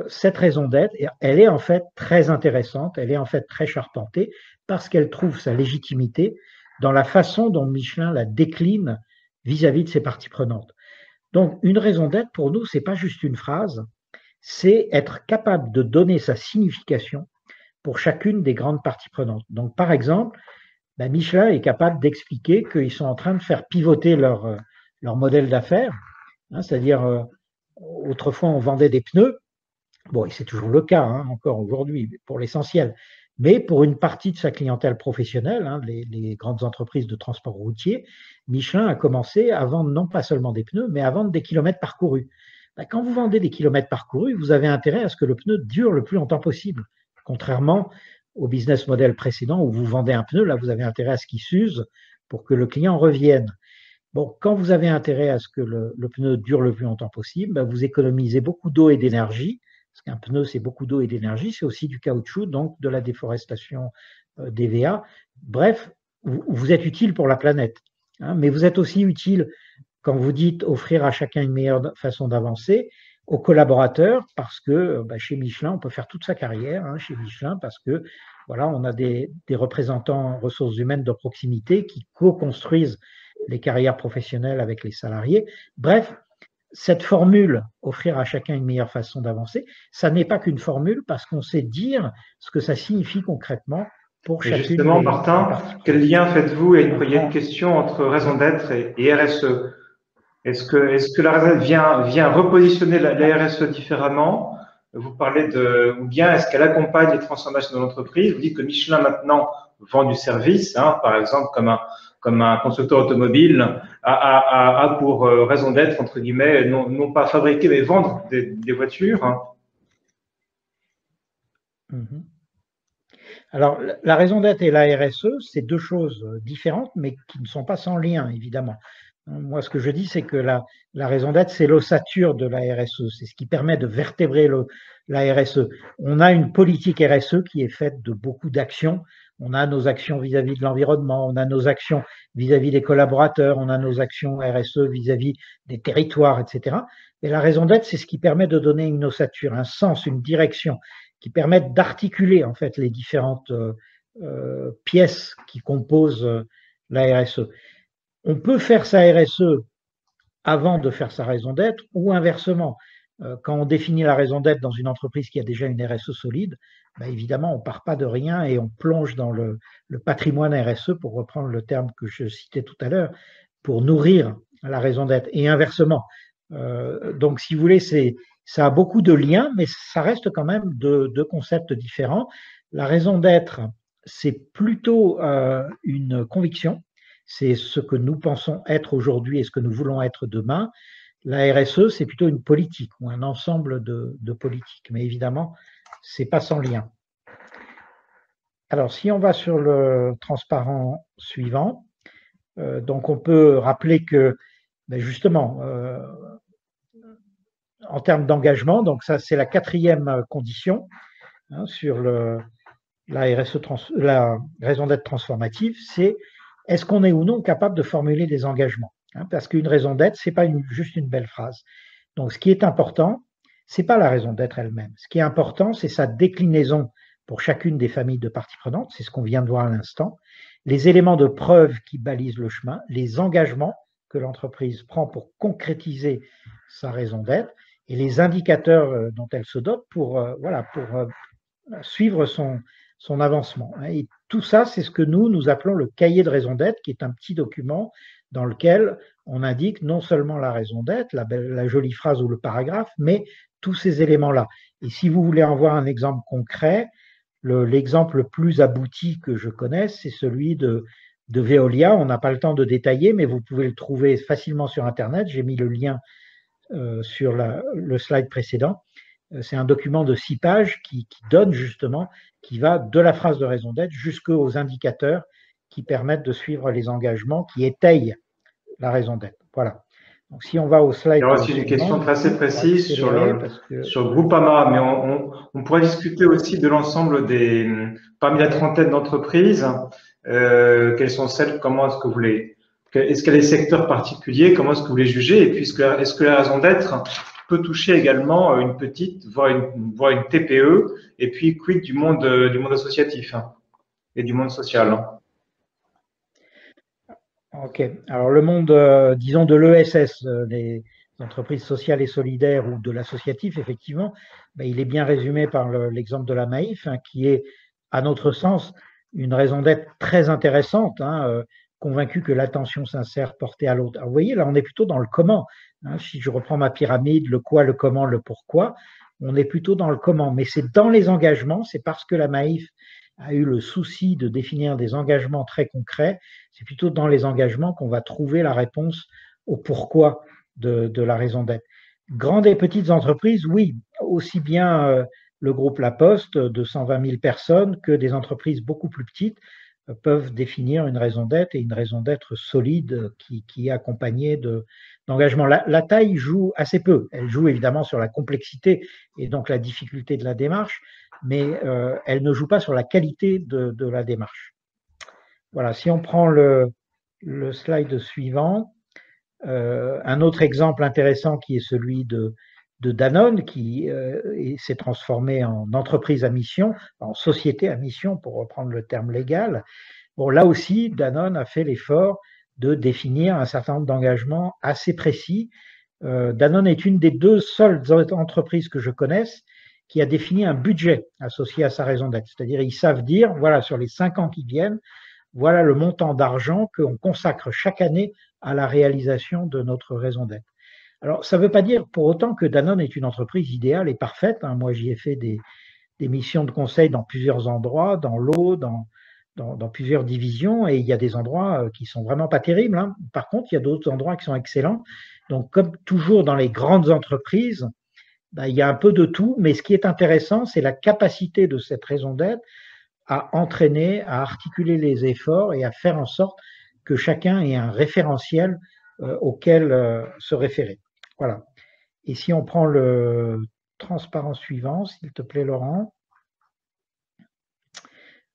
cette raison d'être, elle est en fait très intéressante, elle est en fait très charpentée, parce qu'elle trouve sa légitimité dans la façon dont Michelin la décline vis-à-vis de ses parties prenantes. Donc, une raison d'être, pour nous, ce n'est pas juste une phrase, c'est être capable de donner sa signification pour chacune des grandes parties prenantes. Donc, par exemple, ben Michelin est capable d'expliquer qu'ils sont en train de faire pivoter leur modèle d'affaires, hein, c'est-à-dire autrefois on vendait des pneus, bon, et c'est toujours le cas hein, encore aujourd'hui pour l'essentiel, mais pour une partie de sa clientèle professionnelle, hein, les grandes entreprises de transport routier, Michelin a commencé à vendre non pas seulement des pneus, mais à vendre des kilomètres parcourus. Ben, quand vous vendez des kilomètres parcourus, vous avez intérêt à ce que le pneu dure le plus longtemps possible, contrairement au business model précédent où vous vendez un pneu, là vous avez intérêt à ce qu'il s'use pour que le client revienne. Bon, quand vous avez intérêt à ce que le pneu dure le plus longtemps possible, ben vous économisez beaucoup d'eau et d'énergie, parce qu'un pneu c'est beaucoup d'eau et d'énergie, c'est aussi du caoutchouc, donc de la déforestation d'EVA. Bref, vous êtes utile pour la planète, hein, mais vous êtes aussi utile quand vous dites offrir à chacun une meilleure façon d'avancer, aux collaborateurs, parce que bah, chez Michelin, on peut faire toute sa carrière hein, chez Michelin, parce que voilà, on a des représentants ressources humaines de proximité qui co-construisent les carrières professionnelles avec les salariés. Bref, cette formule, offrir à chacun une meilleure façon d'avancer, ça n'est pas qu'une formule parce qu'on sait dire ce que ça signifie concrètement pour chacune. Et justement, Martin, quel lien faites-vous? Il y a une question entre raison d'être et RSE. Est-ce que la raison vient repositionner la RSE différemment? Vous parlez ou bien est-ce qu'elle accompagne les transformations de l'entreprise? Vous dites que Michelin maintenant vend du service, hein, par exemple comme un constructeur automobile a pour raison d'être, entre guillemets, non pas fabriquer mais vendre des voitures. Hein. Alors, la raison d'être et la RSE, c'est deux choses différentes, mais qui ne sont pas sans lien, évidemment. Moi, ce que je dis, c'est que la raison d'être, c'est l'ossature de la RSE. C'est ce qui permet de vertébrer la RSE. On a une politique RSE qui est faite de beaucoup d'actions. On a nos actions vis-à-vis de l'environnement, on a nos actions vis-à-vis des collaborateurs, on a nos actions RSE vis-à-vis des territoires, etc. Et la raison d'être, c'est ce qui permet de donner une ossature, un sens, une direction, qui permettent d'articuler en fait les différentes pièces qui composent la RSE. On peut faire sa RSE avant de faire sa raison d'être ou inversement. Quand on définit la raison d'être dans une entreprise qui a déjà une RSE solide, ben évidemment, on ne part pas de rien et on plonge dans le patrimoine RSE, pour reprendre le terme que je citais tout à l'heure, pour nourrir la raison d'être et inversement. Donc, si vous voulez, ça a beaucoup de liens, mais ça reste quand même deux concepts différents. La raison d'être, c'est plutôt une conviction. C'est ce que nous pensons être aujourd'hui et ce que nous voulons être demain. La RSE, c'est plutôt une politique ou un ensemble de politiques. Mais évidemment, ce n'est pas sans lien. Alors, si on va sur le transparent suivant, donc on peut rappeler que, ben justement, en termes d'engagement, donc ça c'est la quatrième condition hein, sur la RSE, la raison d'être transformative, c'est est-ce qu'on est ou non capable de formuler des engagements hein, parce qu'une raison d'être, c'est pas juste une belle phrase. Donc ce qui est important, c'est pas la raison d'être elle-même. Ce qui est important, c'est sa déclinaison pour chacune des familles de parties prenantes, c'est ce qu'on vient de voir à l'instant, les éléments de preuve qui balisent le chemin, les engagements que l'entreprise prend pour concrétiser sa raison d'être, et les indicateurs dont elle se dote pour suivre son avancement. Et tout ça, c'est ce que nous appelons le cahier de raison d'être, qui est un petit document dans lequel on indique non seulement la raison d'être, la jolie phrase ou le paragraphe, mais tous ces éléments-là. Et si vous voulez en voir un exemple concret, l'exemple le plus abouti que je connaisse, c'est celui de Veolia. On n'a pas le temps de détailler, mais vous pouvez le trouver facilement sur Internet. J'ai mis le lien sur le slide précédent. C'est un document de 6 pages qui donne justement, qui va de la phrase de raison d'être jusqu'aux indicateurs qui permettent de suivre les engagements, qui étayent la raison d'être. Voilà. Donc si on va au slide. Il y aura aussi une question très précise sur Groupama, mais on pourrait discuter aussi de l'ensemble parmi la trentaine d'entreprises, quelles sont celles, comment est-ce que vous les. Est-ce qu'il y a des secteurs particuliers? Comment est-ce que vous les jugez? Et puis, est-ce que la raison d'être peut toucher également une petite, voire une TPE? Et puis, quid du monde associatif et du monde social? Ok. Alors, le monde, disons, de l'ESS, les entreprises sociales et solidaires ou de l'associatif, effectivement, ben, il est bien résumé par l'exemple de la Maïf, hein, qui est à notre sens, une raison d'être très intéressante, convaincu que l'attention sincère portée à l'autre. Vous voyez, là, on est plutôt dans le comment. Si je reprends ma pyramide, le quoi, le comment, le pourquoi, on est plutôt dans le comment. Mais c'est dans les engagements, c'est parce que la Maïf a eu le souci de définir des engagements très concrets, c'est plutôt dans les engagements qu'on va trouver la réponse au pourquoi de la raison d'être. Grandes et petites entreprises, oui, aussi bien le groupe La Poste de 120 000 personnes que des entreprises beaucoup plus petites peuvent définir une raison d'être et une raison d'être solide qui est accompagnée d'engagement. La taille joue assez peu. Elle joue évidemment sur la complexité et donc la difficulté de la démarche, mais elle ne joue pas sur la qualité de la démarche. Voilà, si on prend le slide suivant, un autre exemple intéressant qui est celui de Danone, qui s'est transformé en entreprise à mission, en société à mission, pour reprendre le terme légal. Bon, là aussi, Danone a fait l'effort de définir un certain nombre d'engagements assez précis. Danone est une des 2 seules entreprises que je connaisse qui a défini un budget associé à sa raison d'être. C'est-à-dire, ils savent dire, voilà, sur les 5 ans qui viennent, voilà le montant d'argent qu'on consacre chaque année à la réalisation de notre raison d'être. Alors, ça ne veut pas dire pour autant que Danone est une entreprise idéale et parfaite. Moi, j'y ai fait des missions de conseil dans plusieurs endroits, dans l'eau, dans plusieurs divisions, et il y a des endroits qui sont vraiment pas terribles. Par contre, il y a d'autres endroits qui sont excellents. Donc, comme toujours dans les grandes entreprises, il y a un peu de tout, mais ce qui est intéressant, c'est la capacité de cette raison d'être à entraîner, à articuler les efforts et à faire en sorte que chacun ait un référentiel auquel se référer. Voilà. Et si on prend le transparent suivant, s'il te plaît, Laurent.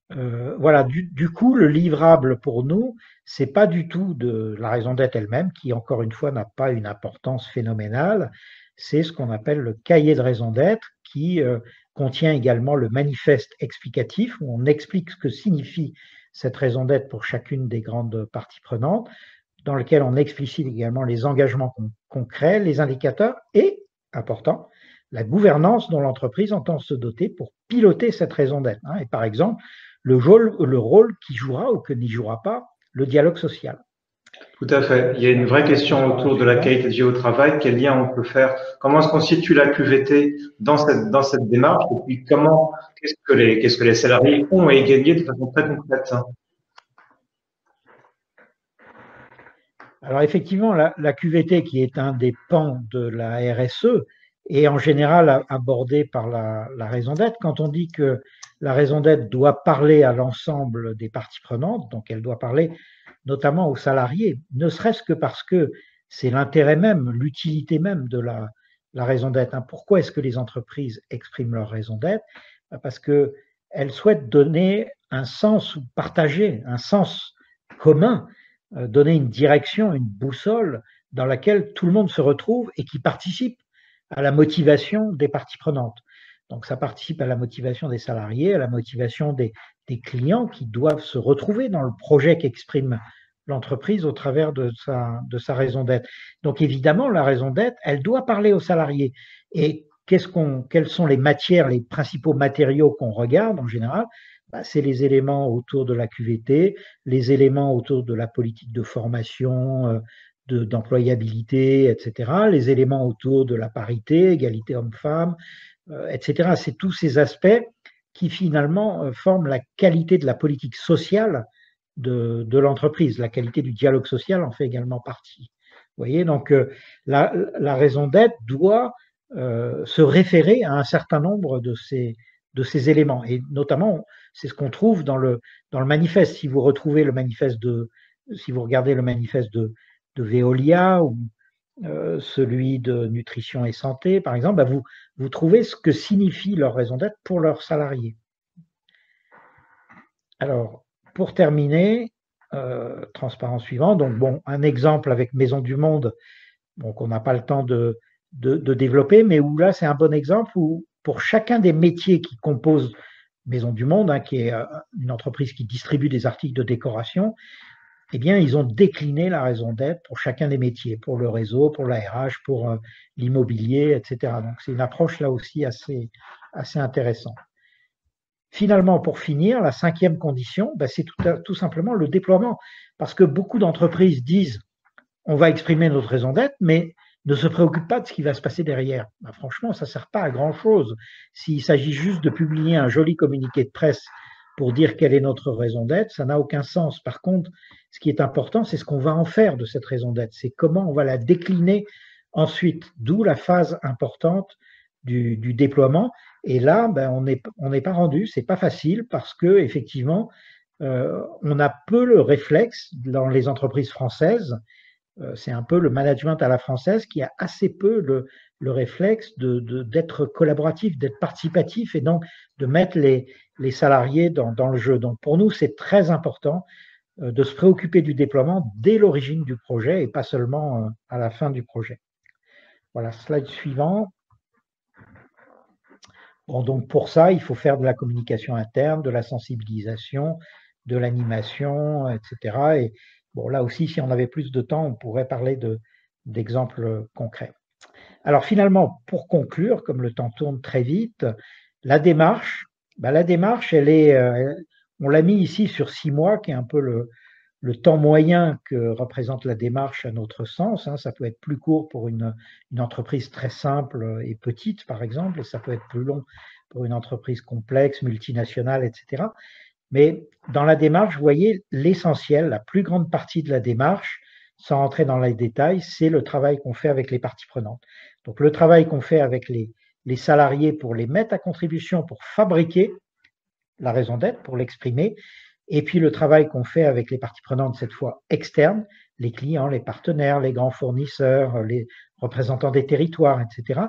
Voilà, du coup, le livrable pour nous, c'est pas du tout de la raison d'être elle-même, qui encore une fois n'a pas une importance phénoménale. C'est ce qu'on appelle le cahier de raison d'être, qui contient également le manifeste explicatif, où on explique ce que signifie cette raison d'être pour chacune des grandes parties prenantes, dans lequel on explicite également les engagements concrets, les indicateurs et, important, la gouvernance dont l'entreprise entend se doter pour piloter cette raison d'être. Et par exemple, le rôle qui jouera ou que n'y jouera pas le dialogue social. Tout à fait. Il y a une vraie question autour de la qualité de vie au travail. Quel lien on peut faire? Comment se constitue la QVT dans cette démarche? Et puis qu'est-ce que les salariés ont et gagné de façon très concrète? Alors effectivement, la QVT, qui est un des pans de la RSE, est en général abordée par la raison d'être. Quand on dit que la raison d'être doit parler à l'ensemble des parties prenantes, donc elle doit parler notamment aux salariés, ne serait-ce que parce que c'est l'intérêt même, l'utilité même de la raison d'être. Pourquoi est-ce que les entreprises expriment leur raison d'être? Parce qu'elles souhaitent donner un sens ou partager un sens commun, donner une direction, une boussole dans laquelle tout le monde se retrouve et qui participe à la motivation des parties prenantes. Donc ça participe à la motivation des salariés, à la motivation des clients qui doivent se retrouver dans le projet qu'exprime l'entreprise au travers de sa raison d'être. Donc évidemment, la raison d'être, elle doit parler aux salariés. Et quelles sont les matières, les principaux matériaux qu'on regarde en général? C'est les éléments autour de la QVT, les éléments autour de la politique de formation, d'employabilité, etc., les éléments autour de la parité, égalité homme-femme, etc. C'est tous ces aspects qui finalement forment la qualité de la politique sociale de l'entreprise. La qualité du dialogue social en fait également partie. Vous voyez, donc la raison d'être doit se référer à un certain nombre de ces éléments. Et notamment, c'est ce qu'on trouve dans le manifeste. Si vous retrouvez le manifeste si vous regardez le manifeste de Veolia ou celui de Nutrition et Santé, par exemple, vous trouvez ce que signifie leur raison d'être pour leurs salariés. Alors, pour terminer, transparent suivant, donc bon, un exemple avec Maison du Monde, bon, qu'on n'a pas le temps de développer, mais où là, c'est un bon exemple où pour chacun des métiers qui composent Maison du Monde, qui est une entreprise qui distribue des articles de décoration, eh bien, ils ont décliné la raison d'être pour chacun des métiers, pour le réseau, pour la RH, pour l'immobilier, etc. Donc, c'est une approche là aussi assez intéressante. Finalement, pour finir, la cinquième condition, ben, c'est tout simplement le déploiement. Parce que beaucoup d'entreprises disent on va exprimer notre raison d'être, mais ne se préoccupent pas de ce qui va se passer derrière. Ben, franchement, ça ne sert pas à grand-chose. S'il s'agit juste de publier un joli communiqué de presse pour dire quelle est notre raison d'être, ça n'a aucun sens. Par contre, ce qui est important, c'est ce qu'on va en faire de cette raison d'être. C'est comment on va la décliner ensuite, d'où la phase importante du déploiement. Et là, ben, on n'est pas rendu, c'est pas facile parce que effectivement, on a peu le réflexe dans les entreprises françaises. C'est un peu le management à la française qui a assez peu le réflexe d'être collaboratif, d'être participatif et donc de mettre les salariés dans le jeu. Donc pour nous, c'est très important de se préoccuper du déploiement dès l'origine du projet et pas seulement à la fin du projet. Voilà, slide suivant. Bon, donc pour ça, il faut faire de la communication interne, de la sensibilisation, de l'animation, etc. Et bon, là aussi, si on avait plus de temps, on pourrait parler d'exemples concrets. Alors finalement, pour conclure, comme le temps tourne très vite, la démarche, on l'a mis ici sur 6 mois, qui est un peu le temps moyen que représente la démarche à notre sens. Hein. Ça peut être plus court pour une entreprise très simple et petite, par exemple, et ça peut être plus long pour une entreprise complexe, multinationale, etc. Mais dans la démarche, vous voyez, l'essentiel, la plus grande partie de la démarche, sans rentrer dans les détails, c'est le travail qu'on fait avec les parties prenantes. Donc le travail qu'on fait avec les salariés pour les mettre à contribution, pour fabriquer la raison d'être, pour l'exprimer, et puis le travail qu'on fait avec les parties prenantes, cette fois externes, les clients, les partenaires, les grands fournisseurs, les représentants des territoires, etc.,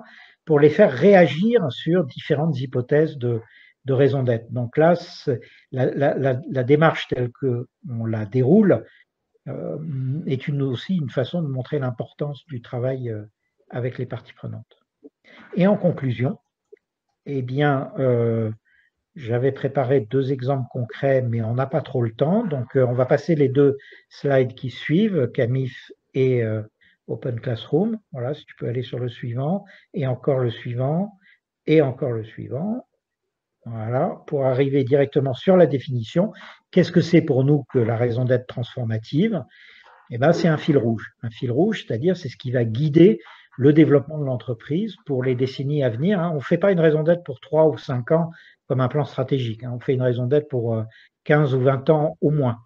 pour les faire réagir sur différentes hypothèses de raison d'être. Donc là, la démarche telle qu'on la déroule est aussi une façon de montrer l'importance du travail avec les parties prenantes. Et en conclusion, eh bien, j'avais préparé 2 exemples concrets, mais on n'a pas trop le temps. Donc, on va passer les 2 slides qui suivent, CAMIF et Open Classroom. Voilà, si tu peux aller sur le suivant, et encore le suivant, et encore le suivant. Voilà, pour arriver directement sur la définition. Qu'est-ce que c'est pour nous que la raison d'être transformative? Eh bien, c'est un fil rouge. Un fil rouge, c'est-à-dire c'est ce qui va guider le développement de l'entreprise pour les décennies à venir. Hein. On ne fait pas une raison d'être pour 3 ou 5 ans comme un plan stratégique. Hein. On fait une raison d'être pour 15 ou 20 ans au moins.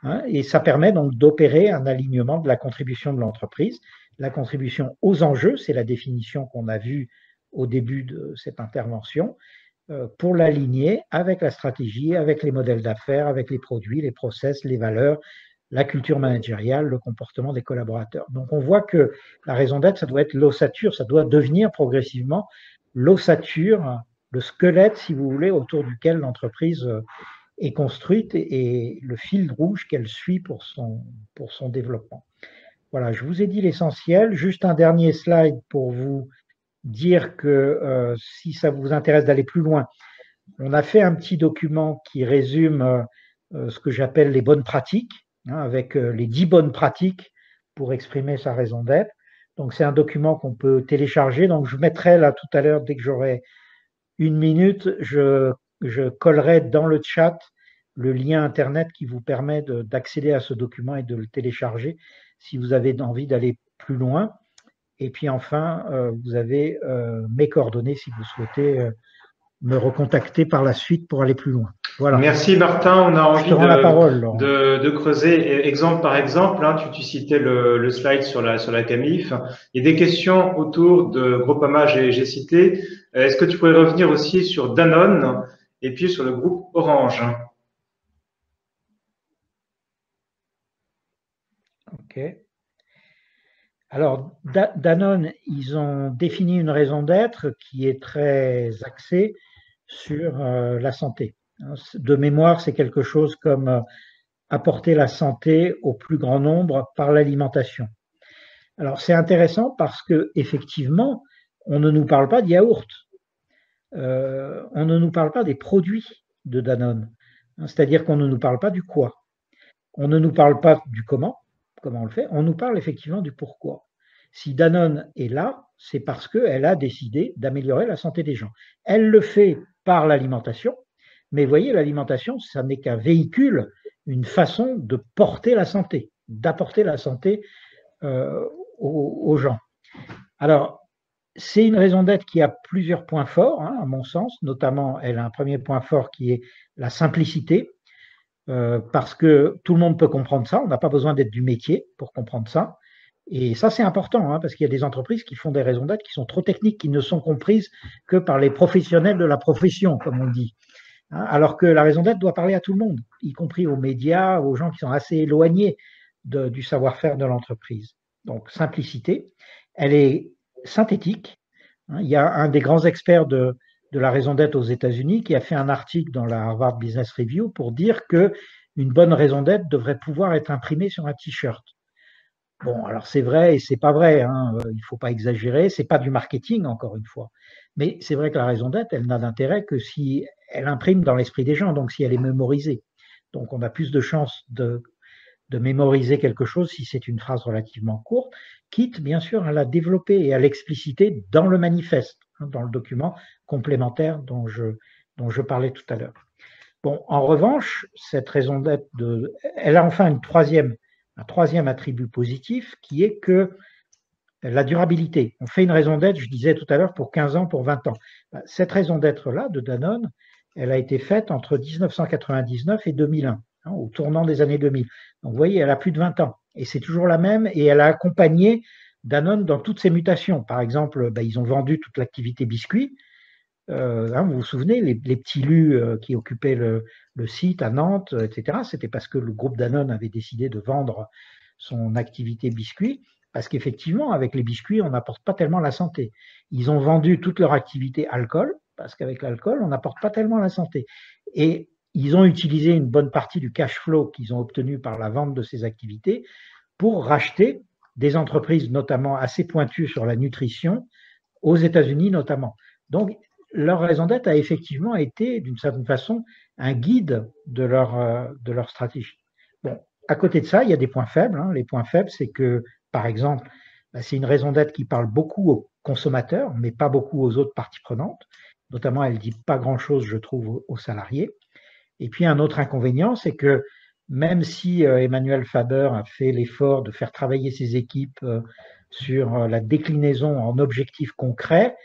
Hein. Et ça permet donc d'opérer un alignement de la contribution de l'entreprise. La contribution aux enjeux, c'est la définition qu'on a vue au début de cette intervention, pour l'aligner avec la stratégie, avec les modèles d'affaires, avec les produits, les process, les valeurs, la culture managériale, le comportement des collaborateurs. Donc on voit que la raison d'être, ça doit être l'ossature, ça doit devenir progressivement l'ossature, le squelette, si vous voulez, autour duquel l'entreprise est construite et le fil rouge qu'elle suit pour son développement. Voilà, je vous ai dit l'essentiel. Juste un dernier slide pour vous dire que si ça vous intéresse d'aller plus loin, on a fait un petit document qui résume ce que j'appelle les bonnes pratiques, hein, avec les 10 bonnes pratiques pour exprimer sa raison d'être. Donc c'est un document qu'on peut télécharger. Donc je mettrai là tout à l'heure, dès que j'aurai 1 minute, je collerai dans le chat le lien Internet qui vous permet d'accéder à ce document et de le télécharger si vous avez envie d'aller plus loin. Et puis enfin, vous avez mes coordonnées si vous souhaitez me recontacter par la suite pour aller plus loin. Voilà. Merci Martin, on a envie de creuser exemple par exemple. Hein, tu citais le slide sur la CAMIF. Il y a des questions autour de Groupama, j'ai cité. Est-ce que tu pourrais revenir aussi sur Danone et puis sur le groupe Orange? Ok. Alors, Danone, ils ont défini une raison d'être qui est très axée sur la santé. De mémoire, c'est quelque chose comme apporter la santé au plus grand nombre par l'alimentation. Alors, c'est intéressant parce que effectivement, on ne nous parle pas de yaourt. On ne nous parle pas des produits de Danone. C'est-à-dire qu'on ne nous parle pas du quoi. On ne nous parle pas du comment on le fait. On nous parle effectivement du pourquoi. Si Danone est là, c'est parce qu'elle a décidé d'améliorer la santé des gens. Elle le fait par l'alimentation, Mais vous voyez, l'alimentation, ça n'est qu'un véhicule, une façon de porter la santé, d'apporter la santé aux gens. Alors, c'est une raison d'être qui a plusieurs points forts, hein, à mon sens. Notamment, elle a un premier point fort qui est la simplicité, parce que tout le monde peut comprendre ça. On n'a pas besoin d'être du métier pour comprendre ça. Et ça, c'est important, hein, parce qu'il y a des entreprises qui font des raisons d'être qui sont trop techniques, qui ne sont comprises que par les professionnels de la profession, comme on dit. Hein, alors que la raison d'être doit parler à tout le monde, y compris aux médias, aux gens qui sont assez éloignés du savoir-faire de l'entreprise. Donc, simplicité. Elle est synthétique. Hein, il y a un des grands experts de la raison d'être aux États-Unis qui a fait un article dans la Harvard Business Review pour dire que une bonne raison d'être devrait pouvoir être imprimée sur un t-shirt. Bon, alors c'est vrai et c'est pas vrai, hein, il faut pas exagérer, c'est pas du marketing encore une fois. Mais c'est vrai que la raison d'être, elle n'a d'intérêt que si elle imprime dans l'esprit des gens, donc si elle est mémorisée. Donc on a plus de chances de mémoriser quelque chose si c'est une phrase relativement courte, quitte bien sûr à la développer et à l'expliciter dans le manifeste, hein, dans le document complémentaire dont je parlais tout à l'heure. Bon, en revanche, cette raison d'être, elle a enfin un troisième attribut positif qui est que la durabilité. On fait une raison d'être, je disais tout à l'heure, pour 15 ans, pour 20 ans. Cette raison d'être-là, de Danone, elle a été faite entre 1999 et 2001, hein, au tournant des années 2000. Donc vous voyez, elle a plus de 20 ans. Et c'est toujours la même, et elle a accompagné Danone dans toutes ses mutations. Par exemple, ils ont vendu toute l'activité biscuits. Hein, vous vous souvenez, les petits lus qui occupaient le site à Nantes, etc., c'était parce que le groupe Danone avait décidé de vendre son activité biscuits, parce qu'effectivement, avec les biscuits, on n'apporte pas tellement la santé. Ils ont vendu toute leur activité alcool, parce qu'avec l'alcool, on n'apporte pas tellement la santé. Et ils ont utilisé une bonne partie du cash flow qu'ils ont obtenu par la vente de ces activités pour racheter des entreprises, notamment assez pointues sur la nutrition, aux États-Unis notamment. Donc, leur raison d'être a effectivement été, d'une certaine façon, un guide de leur stratégie. Bon, à côté de ça, il y a des points faibles. Hein. Les points faibles, c'est que, par exemple, c'est une raison d'être qui parle beaucoup aux consommateurs, mais pas beaucoup aux autres parties prenantes. Notamment, elle ne dit pas grand-chose, je trouve, aux salariés. Et puis, un autre inconvénient, c'est que même si Emmanuel Faber a fait l'effort de faire travailler ses équipes sur la déclinaison en objectifs concrets,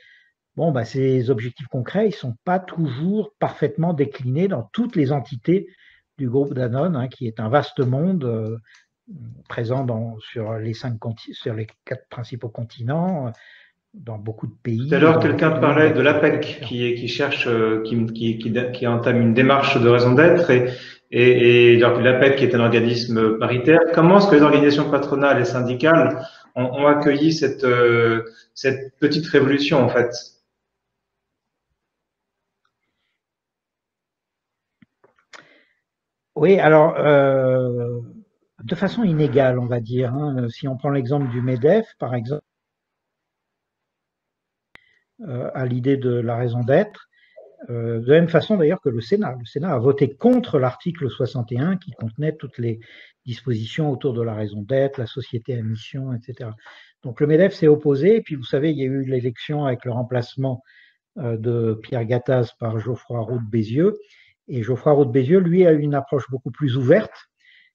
bon, ces objectifs concrets, ils ne sont pas toujours parfaitement déclinés dans toutes les entités du groupe Danone, hein, qui est un vaste monde présent sur les 4 principaux continents, dans beaucoup de pays. Tout à l'heure, quelqu'un parlait de l'APEC qui cherche, qui entame une démarche de raison d'être et l'APEC qui est un organisme paritaire. Comment est-ce que les organisations patronales et syndicales ont accueilli cette petite révolution en fait? Oui, alors de façon inégale, on va dire. Hein. Si on prend l'exemple du MEDEF, par exemple, à l'idée de la raison d'être, de la même façon d'ailleurs que le Sénat. Le Sénat a voté contre l'article 61 qui contenait toutes les dispositions autour de la raison d'être, la société à mission, etc. Donc le MEDEF s'est opposé, et puis vous savez, il y a eu l'élection avec le remplacement de Pierre Gattaz par Geoffroy Roux de Bézieux, et Geoffroy Roux de Bézieux, lui, a eu une approche beaucoup plus ouverte,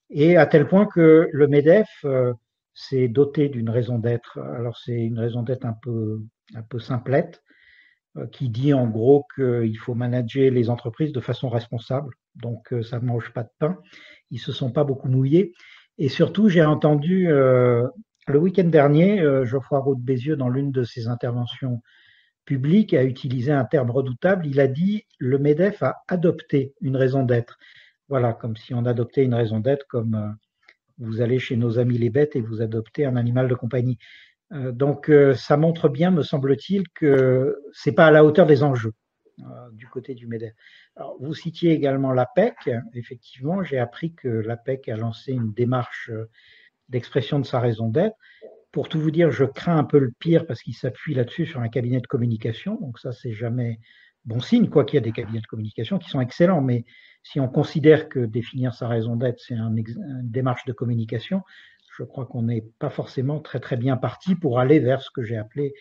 et à tel point que le MEDEF s'est doté d'une raison d'être. Alors c'est une raison d'être un peu simplette, qui dit en gros qu'il faut manager les entreprises de façon responsable. Donc, ça ne mange pas de pain. Ils ne se sont pas beaucoup mouillés. Et surtout, j'ai entendu le week-end dernier, Geoffroy Roux de Bézieux, dans l'une de ses interventions publiques, a utilisé un terme redoutable. Il a dit « le MEDEF a adopté une raison d'être ». Voilà, comme si on adoptait une raison d'être, comme vous allez chez nos amis les bêtes et vous adoptez un animal de compagnie. Donc, ça montre bien, me semble-t-il, que ce n'est pas à la hauteur des enjeux du côté du MEDEF. Alors, vous citiez également l'APEC. Effectivement, j'ai appris que l'APEC a lancé une démarche d'expression de sa raison d'être. Pour tout vous dire, je crains un peu le pire parce qu'il s'appuie là-dessus sur un cabinet de communication. Donc ça, c'est jamais bon signe, quoi qu'il y a des cabinets de communication qui sont excellents. Mais si on considère que définir sa raison d'être, c'est une démarche de communication, je crois qu'on n'est pas forcément très très bien parti pour aller vers ce que j'ai appelé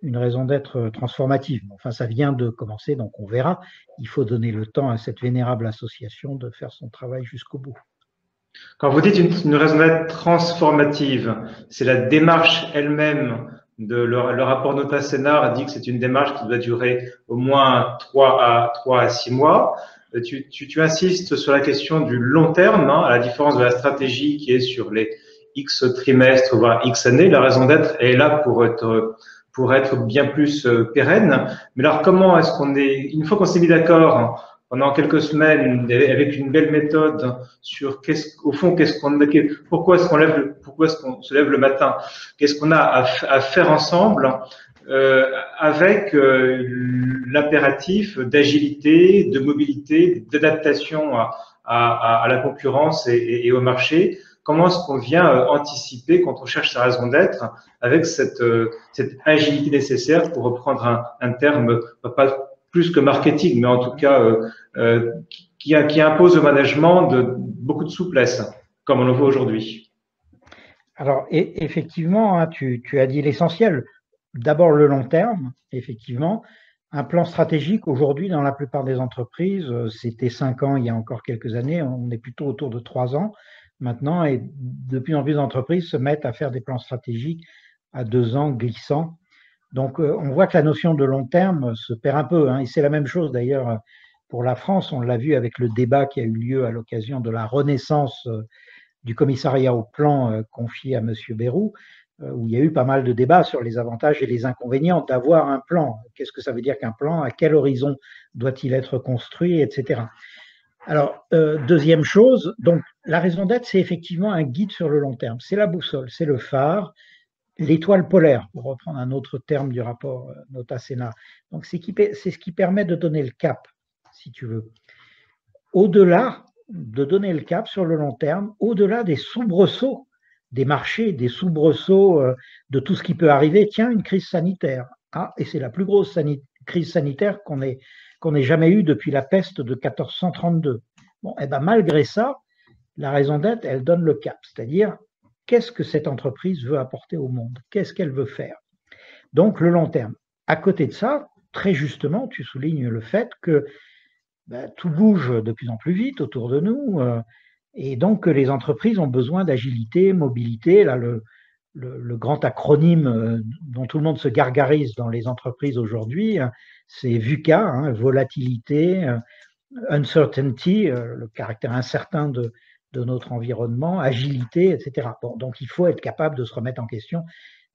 une raison d'être transformative. Enfin, ça vient de commencer, donc on verra. Il faut donner le temps à cette vénérable association de faire son travail jusqu'au bout. Quand vous dites une raison d'être transformative, c'est la démarche elle-même de le rapport Nota-Sénard dit que c'est une démarche qui doit durer au moins 3 à 6 mois. Tu insistes sur la question du long terme, hein, à la différence de la stratégie qui est sur les X trimestres, voire X années. La raison d'être est là pour être bien plus pérenne. Mais alors, comment est-ce qu'on est, une fois qu'on s'est mis d'accord pendant quelques semaines avec une belle méthode sur au fond, pourquoi est-ce qu'on se lève le matin, qu'est-ce qu'on a à faire ensemble, avec l'impératif d'agilité, de mobilité, d'adaptation à la concurrence et au marché. Comment est-ce qu'on vient anticiper quand on cherche sa raison d'être avec cette agilité nécessaire, pour reprendre un terme pas plus que marketing, mais en tout cas qui impose au management beaucoup de souplesse, comme on le voit aujourd'hui. Alors, effectivement, hein, tu as dit l'essentiel. D'abord, le long terme, effectivement. Un plan stratégique, aujourd'hui, dans la plupart des entreprises, c'était 5 ans il y a encore quelques années, on est plutôt autour de 3 ans maintenant, et de plus en plus d'entreprises se mettent à faire des plans stratégiques à 2 ans glissants. Donc, on voit que la notion de long terme se perd un peu, hein, et c'est la même chose d'ailleurs pour la France. On l'a vu avec le débat qui a eu lieu à l'occasion de la renaissance du commissariat au plan confié à M. Bayrou, où il y a eu pas mal de débats sur les avantages et les inconvénients d'avoir un plan. Qu'est-ce que ça veut dire qu'un plan? À quel horizon doit-il être construit, etc. Alors, deuxième chose, donc la raison d'être, c'est effectivement un guide sur le long terme. C'est la boussole, c'est le phare, l'étoile polaire, pour reprendre un autre terme du rapport Nota-Sénard. Donc, c'est ce qui permet de donner le cap, si tu veux. Au-delà de donner le cap sur le long terme, au-delà des soubresauts des marchés, des soubresauts de tout ce qui peut arriver. Tiens, une crise sanitaire. Ah, et c'est la plus grosse crise sanitaire qu'on ait jamais eue depuis la peste de 1432. Bon, et ben malgré ça, la raison d'être, elle donne le cap, c'est-à-dire qu'est-ce que cette entreprise veut apporter au monde, qu'est-ce qu'elle veut faire. Donc le long terme. À côté de ça, très justement, tu soulignes le fait que tout bouge de plus en plus vite autour de nous, et donc les entreprises ont besoin d'agilité, mobilité. Là, le grand acronyme dont tout le monde se gargarise dans les entreprises aujourd'hui, c'est VUCA, hein, volatilité, uncertainty, le caractère incertain de notre environnement, agilité, etc. Bon, donc il faut être capable de se remettre en question.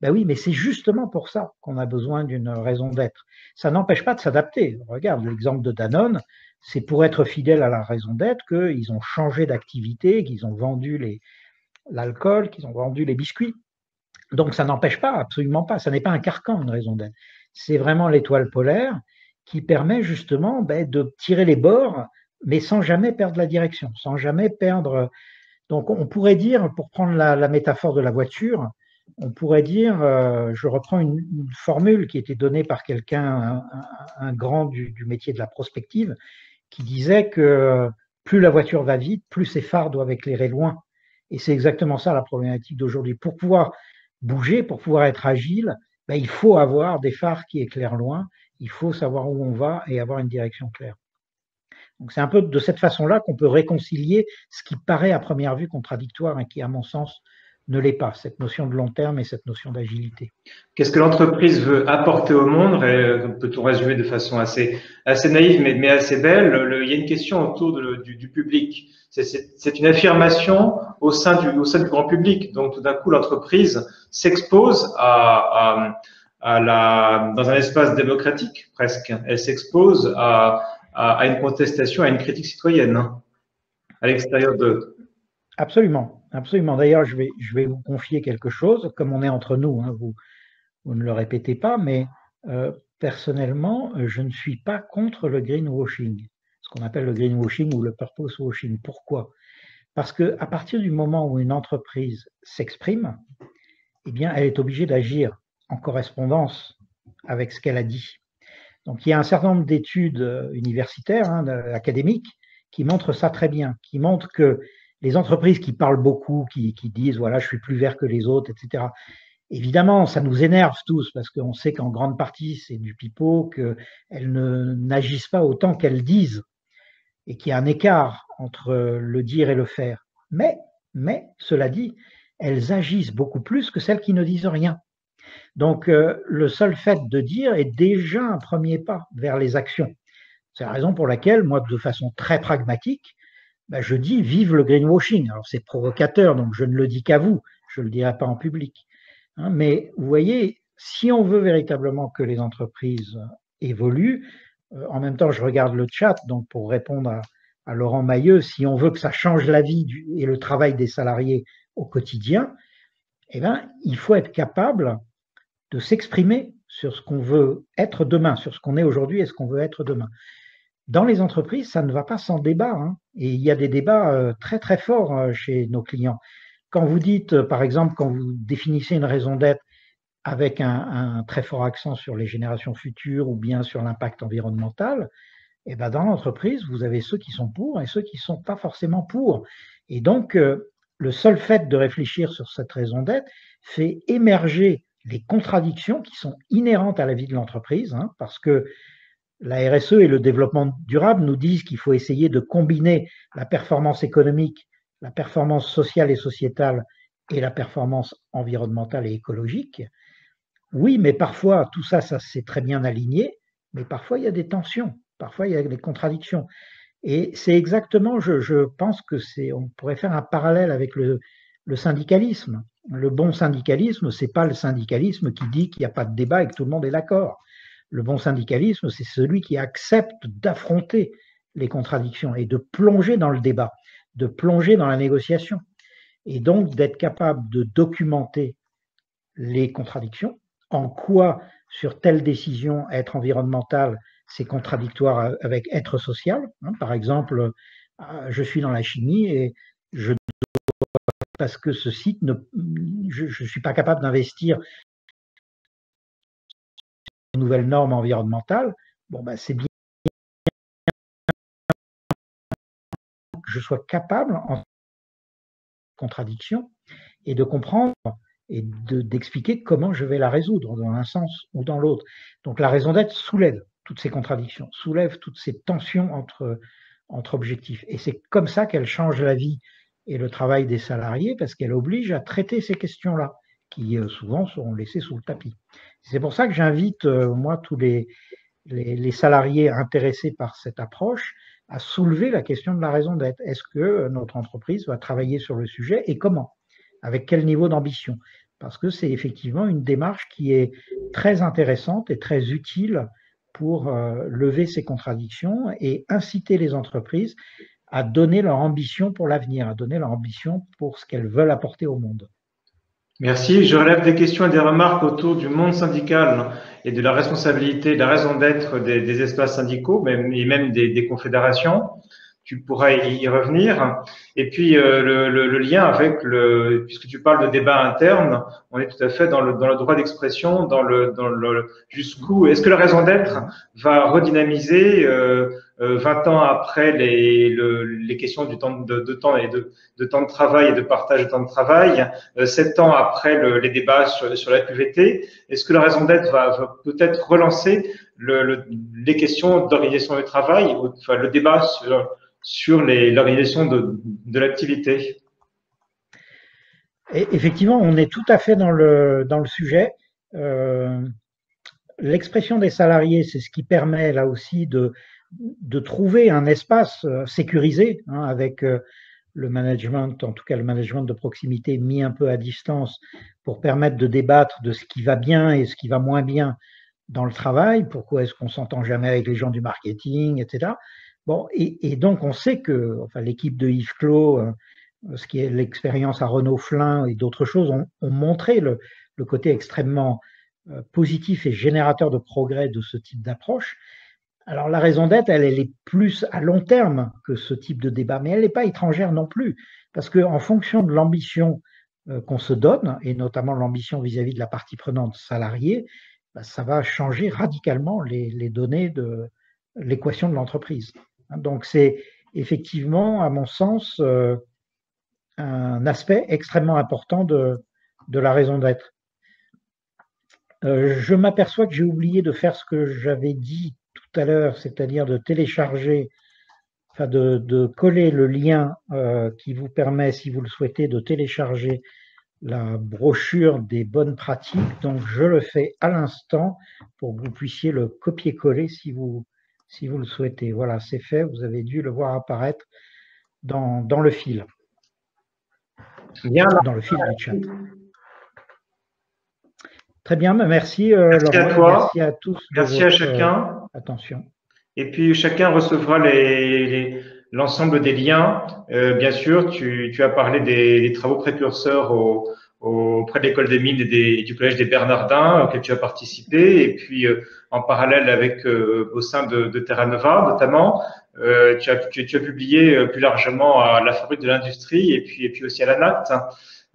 Ben oui, mais c'est justement pour ça qu'on a besoin d'une raison d'être. Ça n'empêche pas de s'adapter. Regarde l'exemple de Danone, c'est pour être fidèle à la raison d'être qu'ils ont changé d'activité, qu'ils ont vendu l'alcool, qu'ils ont vendu les biscuits. Donc ça n'empêche pas, absolument pas. Ça n'est pas un carcan, une raison d'être. C'est vraiment l'étoile polaire qui permet justement de tirer les bords, mais sans jamais perdre la direction, sans jamais perdre. Donc on pourrait dire, pour prendre la métaphore de la voiture, on pourrait dire, je reprends une formule qui était donnée par quelqu'un, un grand du métier de la prospective, qui disait que plus la voiture va vite, plus ses phares doivent éclairer loin. Et c'est exactement ça la problématique d'aujourd'hui. Pour pouvoir bouger, pour pouvoir être agile, il faut avoir des phares qui éclairent loin, il faut savoir où on va et avoir une direction claire. Donc c'est un peu de cette façon-là qu'on peut réconcilier ce qui paraît à première vue contradictoire et qui, à mon sens, ne l'est pas, cette notion de long terme et cette notion d'agilité. Qu'est-ce que l'entreprise veut apporter au monde? Peut-on résumer de façon assez naïve, mais assez belle? Il y a une question autour du public. C'est une affirmation au sein du grand public. Donc, tout d'un coup, l'entreprise s'expose dans un espace démocratique, presque. Elle s'expose à une contestation, à une critique citoyenne, hein, à l'extérieur de... Absolument, absolument. D'ailleurs, je vais vous confier quelque chose, comme on est entre nous, hein, vous ne le répétez pas, mais personnellement, je ne suis pas contre le greenwashing, ce qu'on appelle le greenwashing ou le purpose washing. Pourquoi? Parce qu'à partir du moment où une entreprise s'exprime, eh bien, elle est obligée d'agir en correspondance avec ce qu'elle a dit. Donc, il y a un certain nombre d'études universitaires, hein, académiques, qui montrent ça très bien, qui montrent que les entreprises qui parlent beaucoup, qui disent voilà, je suis plus vert que les autres, etc., Évidemment, ça nous énerve tous parce qu'on sait qu'en grande partie, c'est du pipeau, qu'elles n'agissent pas autant qu'elles disent et qu'il y a un écart entre le dire et le faire. Mais, cela dit, elles agissent beaucoup plus que celles qui ne disent rien. Donc, le seul fait de dire est déjà un premier pas vers les actions. C'est la raison pour laquelle, moi, de façon très pragmatique, je dis vive le greenwashing. Alors, c'est provocateur, donc je ne le dis qu'à vous, je ne le dirai pas en public. Mais vous voyez, si on veut véritablement que les entreprises évoluent, en même temps, je regarde le chat, donc pour répondre à Laurent Mailleux, si on veut que ça change la vie et le travail des salariés au quotidien, eh bien, il faut être capable de s'exprimer sur ce qu'on veut être demain, sur ce qu'on est aujourd'hui et ce qu'on veut être demain. Dans les entreprises, ça ne va pas sans débat, et il y a des débats très très forts chez nos clients. Quand vous dites, par exemple, quand vous définissez une raison d'être avec un très fort accent sur les générations futures ou bien sur l'impact environnemental, et ben dans l'entreprise, vous avez ceux qui sont pour et ceux qui ne sont pas forcément pour. Et donc, le seul fait de réfléchir sur cette raison d'être fait émerger les contradictions qui sont inhérentes à la vie de l'entreprise, parce que la RSE et le développement durable nous disent qu'il faut essayer de combiner la performance économique, la performance sociale et sociétale et la performance environnementale et écologique. Oui, mais parfois, tout ça, ça s'est très bien aligné, mais parfois, il y a des tensions, parfois, il y a des contradictions. Et c'est exactement, je pense que on pourrait faire un parallèle avec le syndicalisme. Le bon syndicalisme, c'est pas le syndicalisme qui dit qu'il n'y a pas de débat et que tout le monde est d'accord. Le bon syndicalisme, c'est celui qui accepte d'affronter les contradictions et de plonger dans le débat, de plonger dans la négociation. Et donc d'être capable de documenter les contradictions, en quoi sur telle décision être environnementale, c'est contradictoire avec être social. Par exemple, je suis dans la chimie et parce que ce site, je ne suis pas capable d'investir en nouvelles normes environnementales. Bon, c'est bien que je sois capable, en contradiction, et de comprendre et d'expliquer comment je vais la résoudre dans un sens ou dans l'autre. Donc la raison d'être soulève toutes ces contradictions, soulève toutes ces tensions entre objectifs. Et c'est comme ça qu'elle change la vie et le travail des salariés, parce qu'elle oblige à traiter ces questions-là, qui souvent seront laissées sous le tapis. C'est pour ça que j'invite, moi, tous les salariés intéressés par cette approche à soulever la question de la raison d'être. Est-ce que notre entreprise va travailler sur le sujet et comment? Avec quel niveau d'ambition? Parce que c'est effectivement une démarche qui est très intéressante et très utile pour lever ces contradictions et inciter les entreprises à donner leur ambition pour l'avenir, à donner leur ambition pour ce qu'elles veulent apporter au monde. Merci. Je relève des questions et des remarques autour du monde syndical et de la responsabilité, de la raison d'être des espaces syndicaux, et même des confédérations. Tu pourras y revenir. Et puis le lien avec puisque tu parles de débat interne, on est tout à fait dans le droit d'expression, dans le jusqu'où est-ce que la raison d'être va redynamiser 20 ans après les questions du temps de temps et de temps de travail et de partage de temps de travail, 7 ans après les débats sur la QVT, est-ce que la raison d'être va peut-être relancer les questions d'organisation du travail, enfin le débat sur l'organisation de l'activité? Effectivement, on est tout à fait dans le sujet. L'expression des salariés, c'est ce qui permet là aussi de trouver un espace sécurisé avec le management, en tout cas le management de proximité mis un peu à distance pour permettre de débattre de ce qui va bien et ce qui va moins bien dans le travail, pourquoi est-ce qu'on s'entend jamais avec les gens du marketing, etc. Bon, et donc on sait que l'équipe de Yves Clos, ce qui est l'expérience à Renault Flin et d'autres choses, ont montré le côté extrêmement positif et générateur de progrès de ce type d'approche. Alors la raison d'être, elle est plus à long terme que ce type de débat, mais elle n'est pas étrangère non plus, parce qu'en fonction de l'ambition qu'on se donne, et notamment l'ambition vis-à-vis de la partie prenante salariée, ça va changer radicalement les données de l'équation de l'entreprise. Donc c'est effectivement, à mon sens, un aspect extrêmement important de la raison d'être. Je m'aperçois que j'ai oublié de faire ce que j'avais dit tout à l'heure, c'est-à-dire de télécharger, enfin de coller le lien qui vous permet, si vous le souhaitez, de télécharger la brochure des bonnes pratiques. Donc, je le fais à l'instant pour que vous puissiez le copier-coller si vous le souhaitez. Voilà, c'est fait. Vous avez dû le voir apparaître dans le fil, Bien, dans le fil du chat. Très bien, merci, merci à Laurent, et toi, merci à tous de merci à votre chacun. attention. Et puis chacun recevra l'ensemble des liens. Bien sûr, tu as parlé des travaux précurseurs auprès de l'école des mines et du collège des Bernardins auquel tu as participé. Et puis en parallèle avec au sein de Terra Nova notamment, tu as publié plus largement à la Fabrique de l'Industrie et puis aussi à la NAT.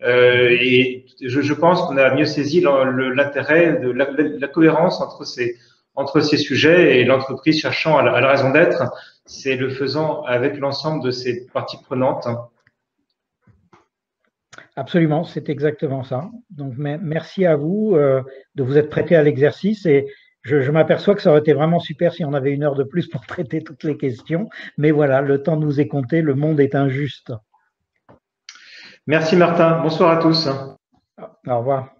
Et je pense qu'on a mieux saisi l'intérêt de la cohérence entre ces sujets et l'entreprise cherchant à la raison d'être, c'est le faisant avec l'ensemble de ses parties prenantes. Absolument, c'est exactement ça. Donc, merci à vous de vous être prêté à l'exercice et je m'aperçois que ça aurait été vraiment super si on avait 1 heure de plus pour traiter toutes les questions. Mais voilà, le temps nous est compté, le monde est injuste. Merci Martin, bonsoir à tous. Au revoir.